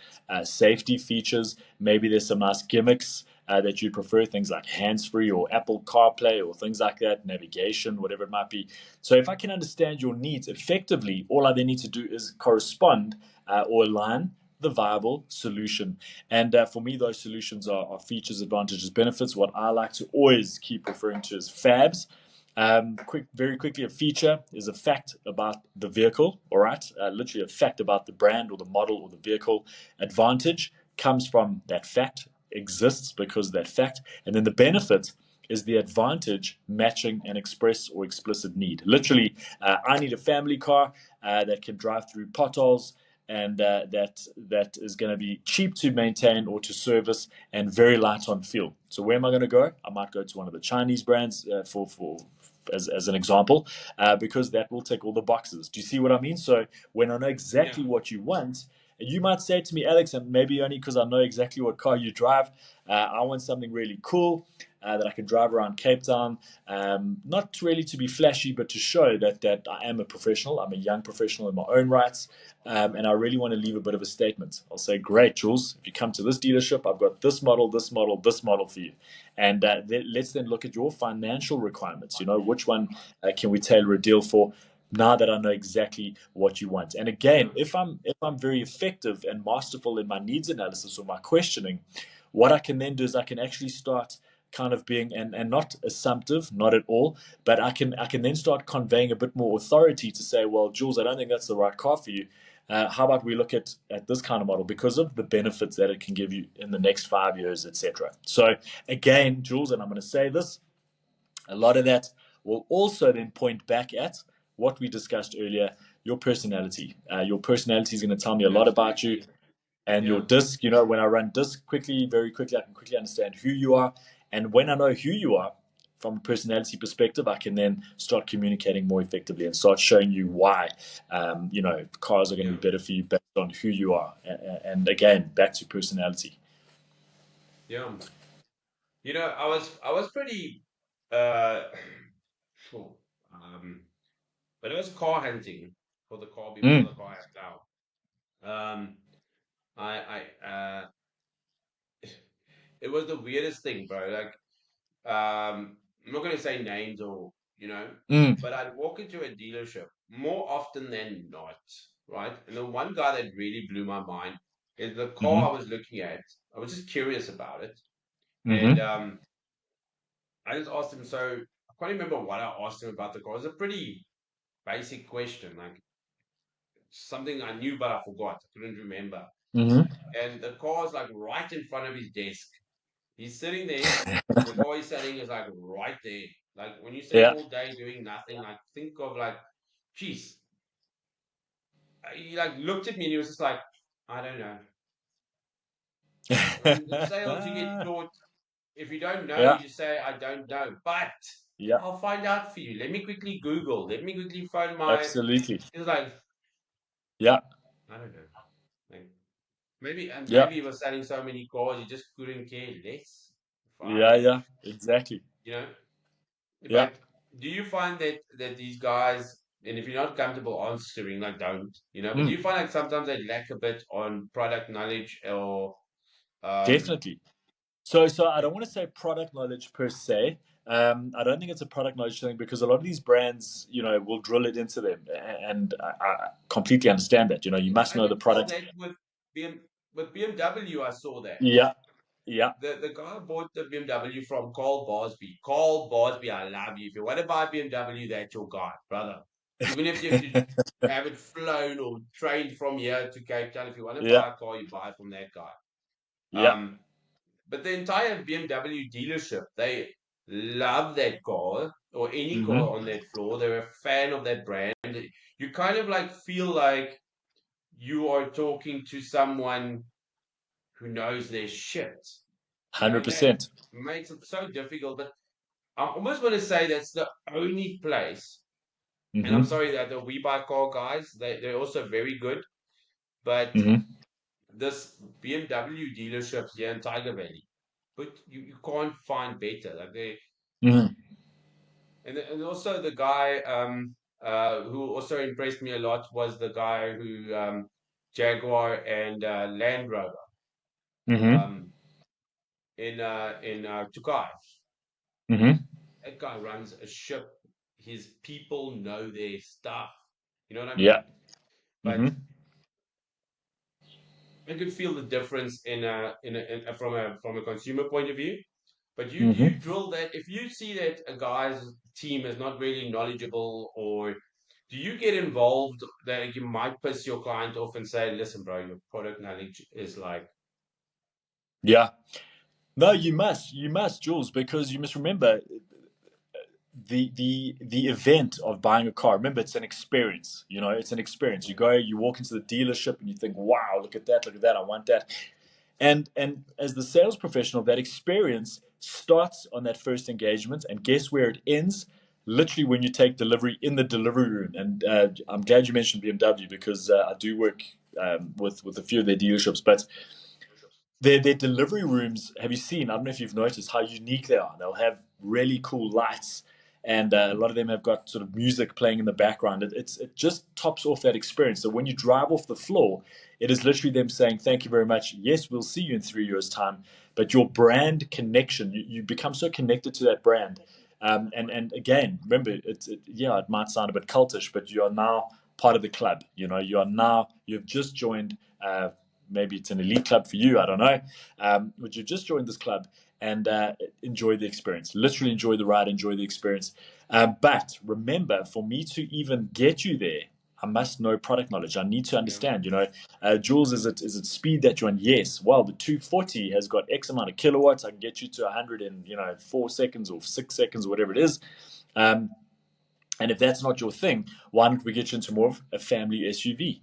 safety features. Maybe there's some nice gimmicks that you prefer, things like hands-free or Apple CarPlay or things like that, navigation, whatever it might be. So if I can understand your needs effectively, all I then need to do is correspond or align the viable solution. And for me, those solutions are features, advantages, benefits. What I like to always keep referring to as FABs. Very quickly, a feature is a fact about the vehicle, all right? Literally a fact about the brand or the model or the vehicle. Advantage comes from that fact, exists because of that fact. And then the benefit is the advantage matching an express or explicit need. Literally, I need a family car that can drive through potholes and that is going to be cheap to maintain or to service and very light on fuel. So where am I going to go? I might go to one of the Chinese brands for as an example, because that will tick all the boxes. Do you see what I mean? So when I know yeah, exactly what you want, you might say to me, Alex, and maybe only because I know exactly what car you drive, I want something really cool that I can drive around Cape Town. Not really to be flashy, but to show that I am a professional. I'm a young professional in my own rights. And I really want to leave a bit of a statement. I'll say, great, Jules, if you come to this dealership, I've got this model, this model, this model for you. And let's then look at your financial requirements. You know, which one can we tailor a deal for? Now that I know exactly what you want. And again, yeah, if I'm very effective and masterful in my needs analysis or my questioning, what I can then do is I can actually start kind of being and not assumptive, not at all, but I can then start conveying a bit more authority to say, well, Jules, I don't think that's the right car for you. How about we look at this kind of model because of the benefits that it can give you in the next 5 years, etc. So again, Jules, and I'm going to say this, a lot of that will also then point back at what we discussed earlier, your personality. Your personality is going to tell me a lot about you. Absolutely. And your Yeah. disc, when I run disc quickly, very quickly, I can quickly understand who you are. And when I know who you are, from a personality perspective, I can then start communicating more effectively and start showing you why, cars are going to Yeah. be better for you based on who you are. And again, back to personality. Yeah. I was pretty uh phew, um but it was car hunting for the car before Mm, the car I have now. Um I it was the weirdest thing, bro. Like I'm not gonna say names or mm, but I'd walk into a dealership more often than not, right? And the one guy that really blew my mind is the car I mm-hmm, was looking at. I was just curious about it. And mm-hmm, I just asked him, so I can't remember what I asked him about the car. It was a pretty basic question, like something I knew but I forgot. I couldn't remember. mm-hmm. And the car is like right in front of his desk. He's sitting there, and the car he's sitting is like right there. Like when you sit Yeah. all day doing nothing, like think of like, geez. He like looked at me and he was just like, I don't know. In sales, you get taught if you don't know, Yeah. you just say I don't know. But Yeah. I'll find out for you. Let me quickly Google. Let me quickly phone my. Absolutely. He was like, Yeah. I don't know. Like, maybe and Yeah. maybe he was selling so many cars, he just couldn't care less. Yeah. Fine, Yeah. Exactly. you know. Yeah. But do you find that these guys, and if you're not comfortable answering, like don't. But do Mm, you find like sometimes they lack a bit on product knowledge or um, definitely. So I yeah, don't want to say product knowledge per se. I don't think it's a product knowledge thing because a lot of these brands, will drill it into them, and I completely understand that. You must I know the even saw product. that with BMW. I saw that. Yeah, yeah, The guy bought the BMW from Carl Barsby. Carl Barsby, I love you. If you want to buy a BMW, that's your guy, brother. Even if you have to have it flown or trained from here to Cape Town, if you want to yeah, buy a car, you buy it from that guy. yeah. Um, but the entire BMW dealership, they love that car or any car Mm-hmm. on that floor. They're a fan of that brand. You kind of like feel like you are talking to someone who knows their shit, and that 100%. makes it so difficult. But I almost want to say that's the only place. And I'm Mm-hmm. sorry that the We Buy Car guys, they're also very good, but Mm-hmm. this BMW dealerships here in Tiger Valley, but you can't find better. Like they Mm-hmm. and also the guy who also impressed me a lot was the guy who Jaguar and Land Rover Mm-hmm. um, in Tukai. Mm-hmm. That guy runs a ship. His people know their stuff. You know what I Yeah. mean? Mm-hmm. But I could feel the difference from a consumer point of view. But you Mm-hmm. drill that if you see that a guy's team is not really knowledgeable, or do you get involved that you might piss your client off and say, "Listen, bro, your product knowledge is like Yeah. No, you must, Jules, because you must remember the event of buying a car. Remember, it's an experience. It's an experience. You go, you walk into the dealership, and you think, "Wow, look at that! I want that." And as the sales professional, that experience starts on that first engagement, and guess where it ends? Literally, when you take delivery in the delivery room. And I'm glad you mentioned BMW because I do work with a few of their dealerships, but their delivery rooms, have you seen? I don't know if you've noticed how unique they are. They'll have really cool lights, and a lot of them have got sort of music playing in the background. It just tops off that experience. So when you drive off the floor, it is literally them saying, "Thank you very much. Yes, we'll see you in 3 years' time." But your brand connection, you become so connected to that brand. And again, remember, yeah, it might sound a bit cultish, but you are now part of the club. You've just joined. Maybe it's an elite club for you. I don't know. But you've just joined this club and enjoy the experience. Literally enjoy the ride, enjoy the experience. But remember, for me to even get you there, I must know product knowledge. I need to Yeah. understand, Jules, is it speed that you want? Yes. Well, the 240 has got X amount of kilowatts. I can get you to 100 in, 4 seconds or 6 seconds, whatever it is. Um, and if that's not your thing, why don't we get you into more of a family SUV?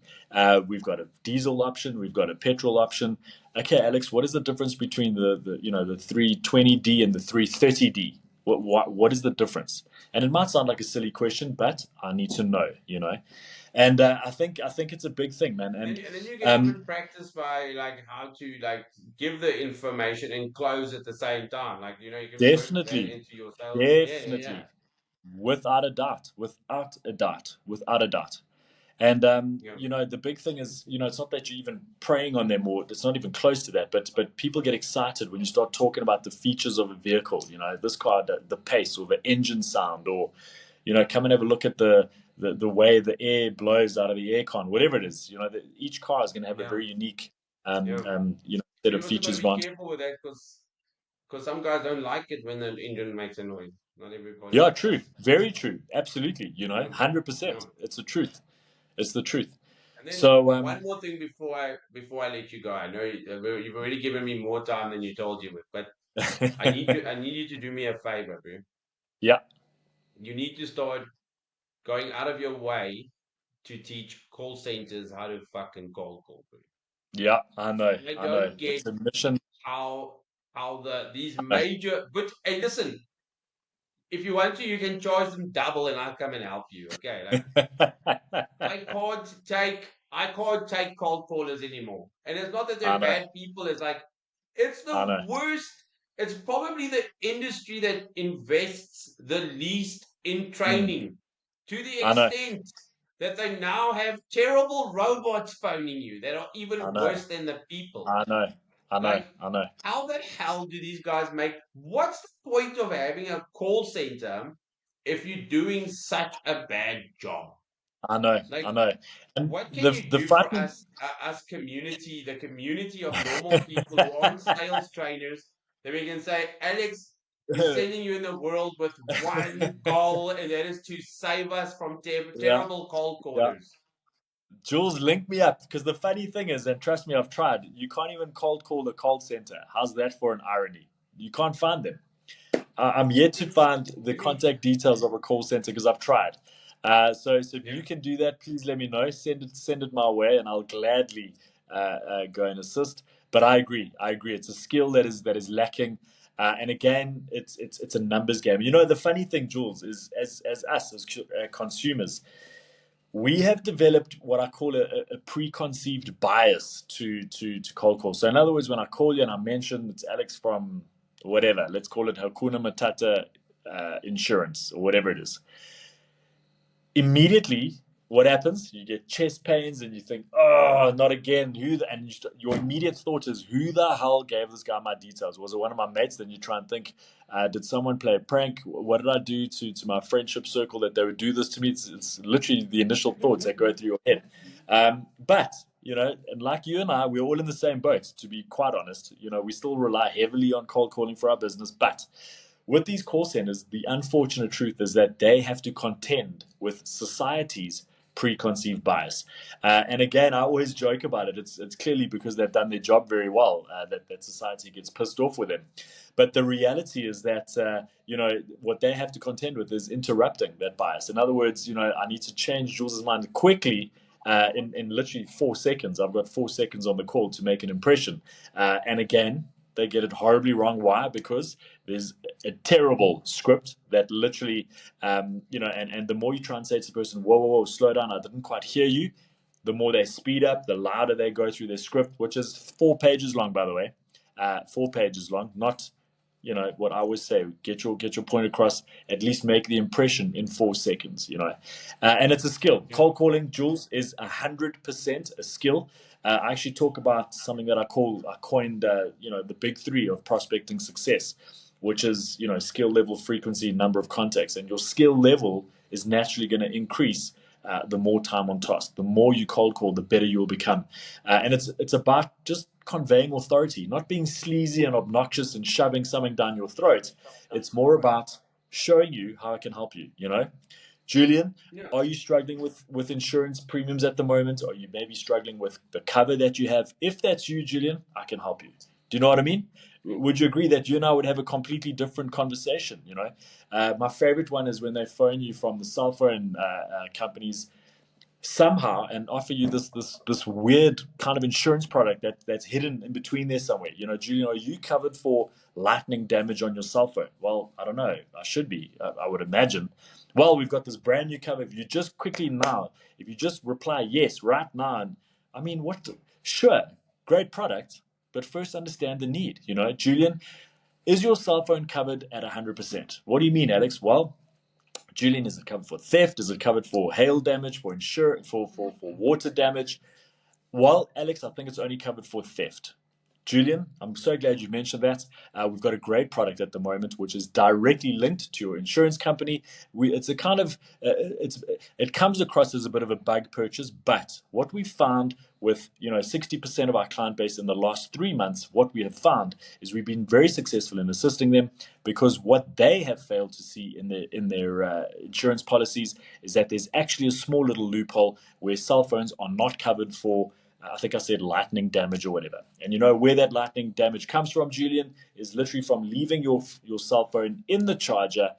We've got a diesel option, we've got a petrol option. Okay, Alex, what is the difference between the 320D and the 330D? What is the difference? And it might sound like a silly question, but I need to know. And I think it's a big thing, man. And then you can Um, even practice by like how to like give the information and close at the same time. Like you can work that definitely, into your sales. Yeah, yeah, yeah, definitely, without a doubt, without a doubt, without a doubt. And yeah, the big thing is, it's not that you're even preying on them, or it's not even close to that. But people get excited when you start talking about the features of a vehicle. This car, the pace, or the engine sound, or come and have a look at the way the air blows out of the aircon, whatever it is. Each car is going to have a yeah, very unique, yeah. set But you of also got to features. be careful with that because some guys don't like it when the engine makes a noise. Not Yeah, everybody true, does. very true, absolutely. Yeah, 100%. yeah. It's the truth. It's the truth. And then So one more thing before I let you go. I know you've already given me more time than you told you with, but I need you to do me a favor, bro. yeah, You need to start going out of your way to teach call centers how to fucking call, bro. yeah, I know, I I know. don't get It's a mission. how these I major. But hey, listen, if you want to, you can charge them double, and I'll come and help you. Okay, like know. I can't take cold callers anymore. And it's not that I they're know, bad people. It's like it's I the know, worst. It's probably the industry that invests the least in mm, training, to the I know, extent that they now have terrible robots phoning you that are I even know, worse than the people. I know, I know, Like, I know, how the hell do these guys make? What's the point of having a call center if you're doing such a bad job? I know, I Like, know. And what can the you the do for funny, us community, the community of normal people who aren't sales trainers, that we can say, Alex is sending you in the world with one goal, and that is to save us from yeah, terrible cold yeah. callers. Jules, link me up, because the funny thing is, and trust me, I've tried. You can't even cold call the call center. How's that for an irony? You can't find them. I'm yet to find the Let me, contact details of a call center because I've tried. So if yeah, you can do that, please let me know. Send it my way, and I'll gladly go and assist. But I agree. I agree. It's a skill that is lacking. And again, it's a numbers game. The funny thing, Jules, is as us as consumers, we have developed what I call a preconceived bias to cold call. So in other words, when I call you and I mention it's Alex from whatever, let's call it Hakuna Matata insurance or whatever it is, immediately what happens? You get chest pains and you think, oh, not again. Your immediate thought is, who the hell gave this guy my details? Was it one of my mates? Then you try and think, did someone play a prank? What did I do to my friendship circle that they would do this to me? It's literally the initial thoughts that go through your head. But and like you and I, we're all in the same boat. To be quite honest, we still rely heavily on cold calling for our business, but with these call centers, the unfortunate truth is that they have to contend with society's preconceived bias. And again, I always joke about it. It's clearly because they've done their job very well that society gets pissed off with them. But the reality is that what they have to contend with is interrupting that bias. In other words, I need to change Jules's mind quickly. In literally 4 seconds, I've got 4 seconds on the call to make an impression. And again, they get it horribly wrong. Why? Because there's a terrible script that literally, and the more you try and say to the person, whoa, whoa, whoa, slow down, I didn't quite hear you, the more they speed up, the louder they go through their script, which is 4 pages long, by the way. 4 pages long, not, what I always say, get your point across, at least make the impression in 4 seconds, and it's a skill. yeah, Cold calling, Jules, is 100% a skill. I actually talk about something that I coined, the big three of prospecting success, which is, skill level, frequency, number of contacts. And your skill level is naturally going to increase the more time on task. The more you cold call, the better you'll become. And it's about just conveying authority, not being sleazy and obnoxious and shoving something down your throat. It's more about showing you how I can help you, Julian, Yeah. are you struggling with insurance premiums at the moment? Are you maybe struggling with the cover that you have? If that's you, Julian, I can help you. Do you know what I mean? Would you agree that you and I would have a completely different conversation? My favorite one is when they phone you from the cell phone companies somehow and offer you this weird kind of insurance product that's hidden in between there somewhere. Julian, are you covered for lightning damage on your cell phone? Well, I don't know. I should be. I would imagine. Well, we've got this brand new cover. If you just quickly now, if you just reply yes right now, and I mean, what? Sure, great product, but first understand the need. Julian, is your cell phone covered at 100%? What do you mean, Alex? Well, Julian, is it covered for theft? Is it covered for hail damage, for water damage? Well, Alex, I think it's only covered for theft. Julian, I'm so glad you mentioned that. We've got a great product at the moment, which is directly linked to your insurance company. It's a kind of, it comes across as a bit of a bug purchase, but what we found with 60% of our client base in the last 3 months, what we have found is we've been very successful in assisting them because what they have failed to see in their insurance policies is that there's actually a small little loophole where cell phones are not covered for I think I said lightning damage or whatever. And you know where that lightning damage comes from, Julian, is literally from leaving your cell phone in the charger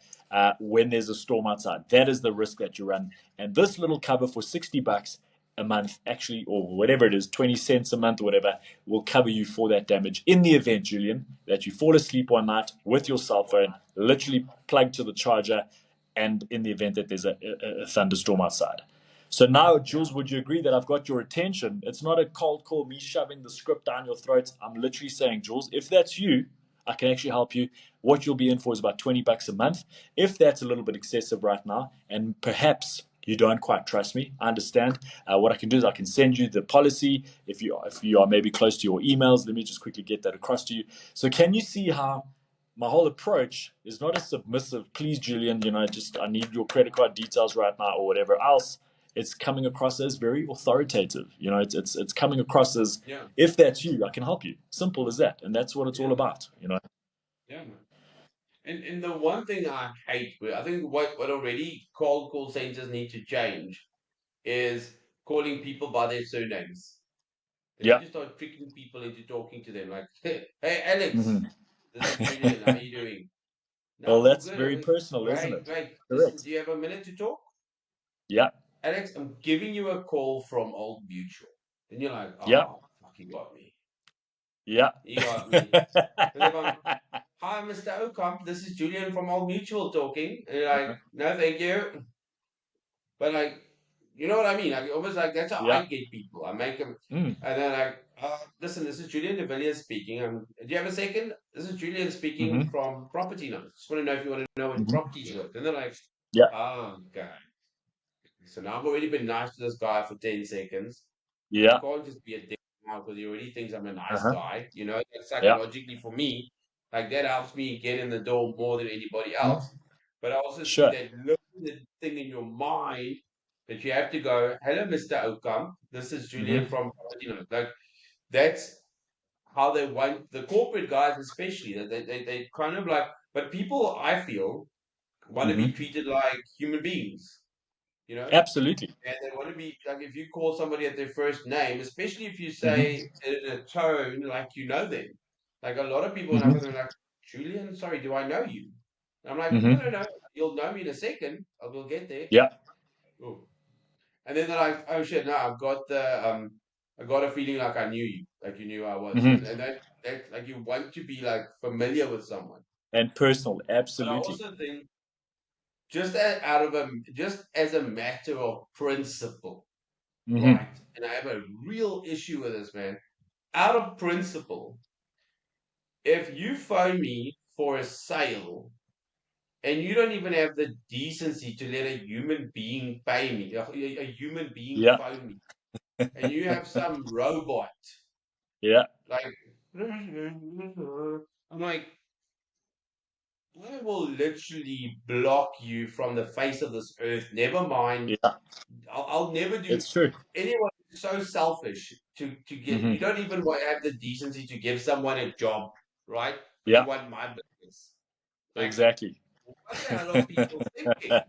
when there's a storm outside. That is the risk that you run. And this little cover for $60 a month, actually, or whatever it is, 20 cents a month or whatever, will cover you for that damage in the event, Julian, that you fall asleep one night with your cell phone literally plugged to the charger and in the event that there's a thunderstorm outside. So now, Yeah. Jules, would you agree that I've got your attention? It's not a cold call, me shoving the script down your throat. I'm literally saying, Jules, if that's you, I can actually help you. What you'll be in for is about $20 a month. If that's a little bit excessive right now, and perhaps you don't quite trust me, I understand. What I can do is I can send you the policy. If you are maybe close to your emails, let me just quickly get that across to you. So can you see how my whole approach is not a submissive, please, Julian, just I need your credit card details right now or whatever else. It's coming across as very authoritative. It's coming across as Yeah. if that's you, I can help you. Simple as that, and that's what it's all Yeah. about. Yeah, man. And the one thing I hate, I think what already call centers need to change is calling people by their surnames. They need Yeah. to start tricking people into talking to them like, hey, Alex, Hmm. this is Julian. How you doing? No, Well, I'm that's good. very personal, isn't Great, it? great. Listen, Correct. do you have a minute to talk? Yeah. Alex, I'm giving you a call from Old Mutual. And you're like, Yeah. oh, fuck, you got me. Yeah. You got me. And they're going, hi, Mr. Ocamp. This is Julian from Old Mutual talking. And you're like, Uh-huh. no, thank you. But like, you know what I mean? Like, almost like that's how I Yeah. get people. I make them, Mm. and then like, listen, this is Julian de Villiers speaking. Do you have a second? This is Julian speaking Hmm. from Property Notes. Just want to know if you want to know what Hmm. property is worth. And they're like, Yeah. oh, okay. So now I've already been nice to this guy for 10 seconds. I Yeah. can't just be a dick now because he already thinks I'm a nice Uh-huh. guy. Like Yeah. psychologically for me, like that helps me get in the door more than anybody Mhm. else. But I also see Sure. that little thing in your mind that you have to go, hello, Mr. Ocamp. This is Hmm. Julian from, like that's how they want the corporate guys, especially. That they kind of like, but people, I feel, want to be Hmm. treated like human beings, you know? Absolutely. And they want to be like if you call somebody at their first name, especially if you Hmm. say it in a tone like you know them. Like a lot of people when I Hmm. come in like, Julian, sorry, do I know you? And I'm like, no, Hmm. no, no, you'll know me in a second. We'll get there. Yeah. Oh. And then they're like, oh shit, no, I got a feeling like I knew you, like you knew who I was. Hmm. And that like you want to be like familiar with someone. And personal. But I Absolutely. also think just as a matter of principle, Hmm. right? And I have a real issue with this, man. Out of principle, if you phone me for a sale and you don't even have the decency to let a human being pay me, a human being Yeah. phone me, and you have some robot Yeah. like, I'm like, I will literally block you from the face of this earth. Never mind. Yeah. I'll never do It's true. anyone is so selfish to get you Hmm. don't even have the decency to give someone a job, right? But you Yeah. want my business. Like Exactly. what the hell are people thinking?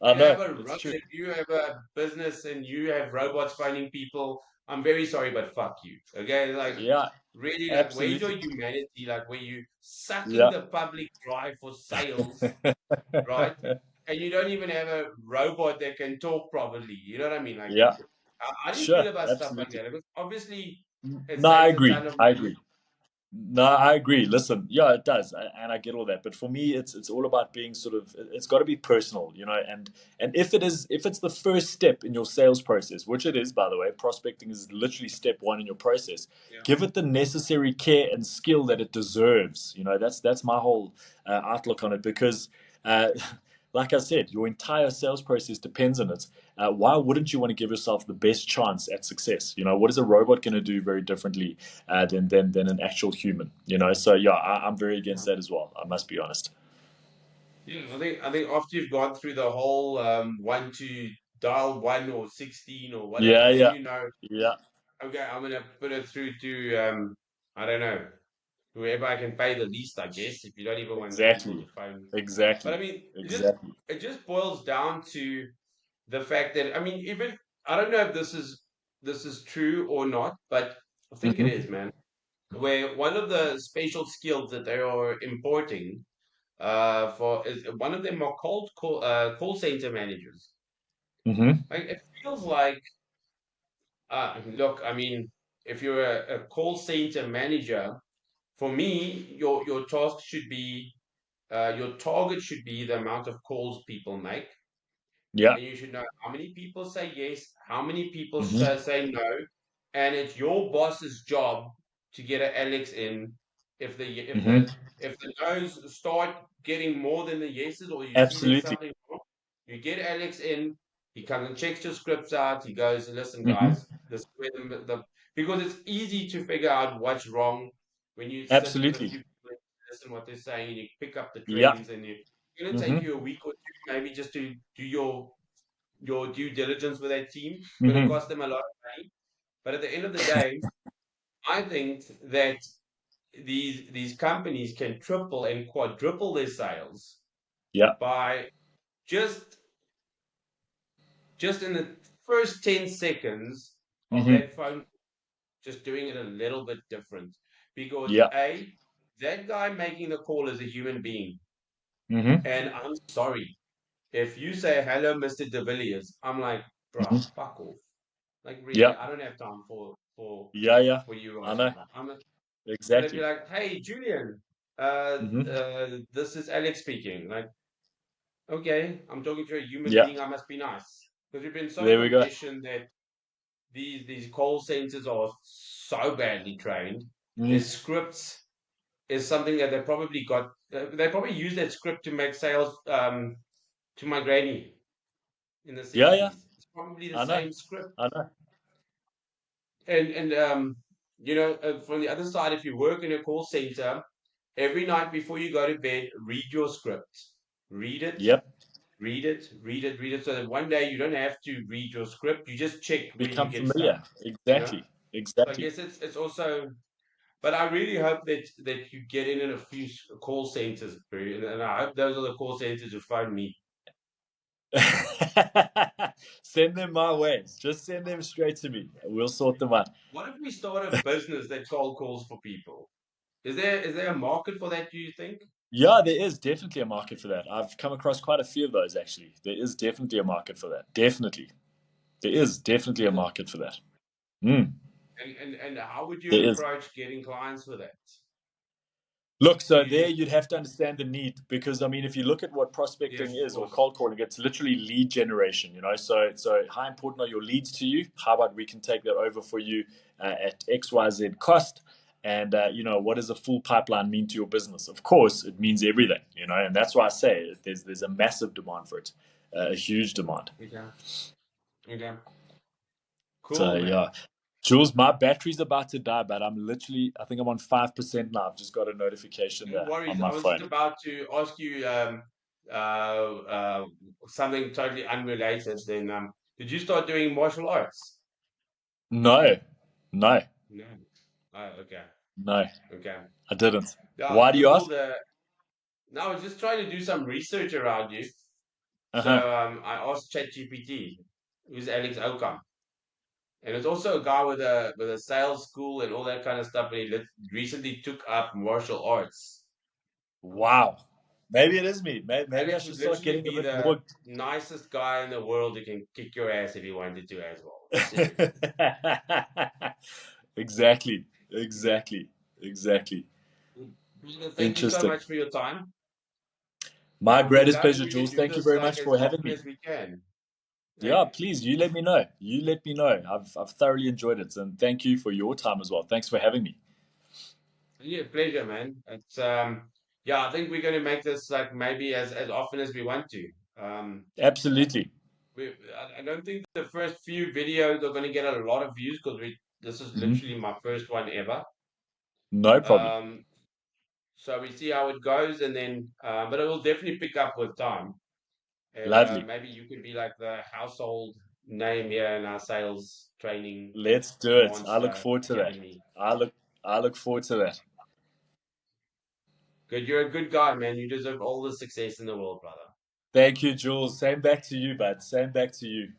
I know. It's true. If you have a business and you have robots finding people, I'm very sorry, but fuck you. Okay, like Yeah, really, like where's your absolutely. humanity? Like where you sucking Yeah. the public dry for sales, right? And you don't even have a robot that can talk properly. You know what I mean? Like, Yeah, how do you sure. feel about stuff like Absolutely. that? Because obviously, it No, I saves a agree. ton of I money. agree. No, I agree. Listen, yeah, it does, and I get all that. But for me, it's all about being sort of. It's got to be personal, And if it's the first step in your sales process, which it is, by the way, prospecting is literally step one in your process. Yeah. Give it the necessary care and skill that it deserves. That's my whole outlook on it because, uh, like I said, your entire sales process depends on it. Why wouldn't you want to give yourself the best chance at success? What is a robot going to do very differently than an actual human? So yeah, I'm very against that as well. I must be honest. Yeah, I think after you've gone through the whole one to dial 1 or 16 or whatever, Yeah, then yeah, you know, yeah. okay, I'm gonna put it through to I don't know, whoever I can pay the least, I guess, if you don't even want people to Exactly, phone. But I exactly, mean, exactly. it just boils down to the fact that I mean, even I don't know if this is true or not, but I think it is, Hmm. man. Where one of the spatial skills that they are importing for is one of them are call center managers. Hmm. Like it feels like look, I mean, if you're a call center manager, for me, your task should be your target should be the amount of calls people make, Yeah. and you should know how many people say yes, how many people Hmm. say no, and it's your boss's job to get an Alex in. Hmm. If the no's start getting more than the yeses, or you see there's Absolutely. something wrong, you get Alex in. He comes and checks your scripts out. He goes, listen, Hmm. guys, this is where the because it's easy to figure out what's wrong when you sit with a Absolutely. few people and listen what they're saying, and you pick up the Yeah. trends, and it's going to take Hmm. you a week or two, maybe just to do your due diligence with that team. It's going to Hmm. cost them a lot of money. But at the end of the day, I think that these companies can triple and quadruple their sales Yeah. by just just in the first 10 seconds of Hmm. that phone, just doing it a little bit different. Because Yeah. A, that guy making the call is a human being. Hmm. And I'm sorry. If you say hello, Mr. De Villiers, I'm like, bruh, Hmm. fuck off. Like really, Yeah. I don't have time Yeah. Yeah. for you I right know. now. I'm gonna be Exactly. like, hey, Julian, Hmm. this is Alex speaking. Like, okay, I'm talking to a human Yeah. being. I must be nice because we've been so There we go. conditioned that these call centers are so badly trained. Their Mm. scripts is something that they probably got. They probably use that script to make sales to my granny in the Yeah. Yeah. 60s. It's probably the I know. same script. I know. And you know, from the other side, if you work in a call center, every night before you go to bed, read your script. Read it, Yep. read it, read it, read it, so that one day you don't have to read your script. You just check where you Become get stuck. familiar. You know. Exactly. So I Exactly. guess it's also. But I really hope that you get in a few call centers, and I hope those are the call centers who phone me. Send them my way. Just send them straight to me. We'll sort them out. What if we start a business that cold calls for people? Is there a market for that? Do you think? Yeah, there is definitely a market for that. I've come across quite a few of those actually. There is definitely a market for that. Definitely. There is definitely a Is it? market for that. Mm, And how would you there is. approach getting clients for that? Look, Do so you there just you'd have to understand the need because I mean, if you look at what yes, prospecting of is or course. cold calling, it's literally lead generation. So how important are your leads to you? How about we can take that over for you at XYZ cost? And what does a full pipeline mean to your business? Of course, it means everything. And that's why I say there's a massive demand for it, a huge demand. Okay. Okay. So Cool, man. yeah, Jules, my battery's about to die, but I think I'm on 5% now. I've just got a notification No there on worries. my I was just phone. about to ask you something totally unrelated. Then did you start doing martial arts? No, no, No. Oh, okay. no, Okay. I didn't. Yeah, Why do with you all ask? the no, I was just trying to do some research around you. So Uh-huh. I asked ChatGPT, who's Alex Ocon, and it's also a guy with a sales school and all that kind of stuff. And he recently took up martial arts. Wow. Maybe it is me. Maybe I Alex should would start literally getting a be bit the more. nicest guy in the world who can kick your ass if he wanted to as well. Seriously. Exactly. Exactly. Exactly. Brother, thank you so Interesting. much for your time. My We'd greatest love pleasure, for you to Jules. do Thank you this very like much as for having often me. as we can. Yeah, Hey? please, you let me know. You let me know. I've thoroughly enjoyed it, and thank you for your time as well. Thanks for having me. Yeah, pleasure, man. It's yeah, I think we're gonna make this like maybe as often as we want to. Um Absolutely. I don't think the first few videos are gonna get a lot of views because we this is Mhm. literally my first one ever. No problem. Um so we see how it goes and then but it will definitely pick up with time. And Lovely. maybe you could be like the household name here in our sales training Let's do it. I look monster forward to that. academy. I look forward to that. Good, you're a good guy, man. You deserve all the success in the world, brother. Thank you, Jules. Same back to you, bud. Same back to you.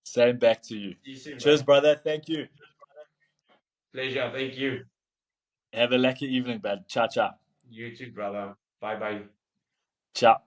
Same back to you. See you soon, Cheers, brother. brother. Thank you. Pleasure. Thank you. Have a lucky evening, bud. Ciao, ciao. You too, brother. Bye bye. Ciao.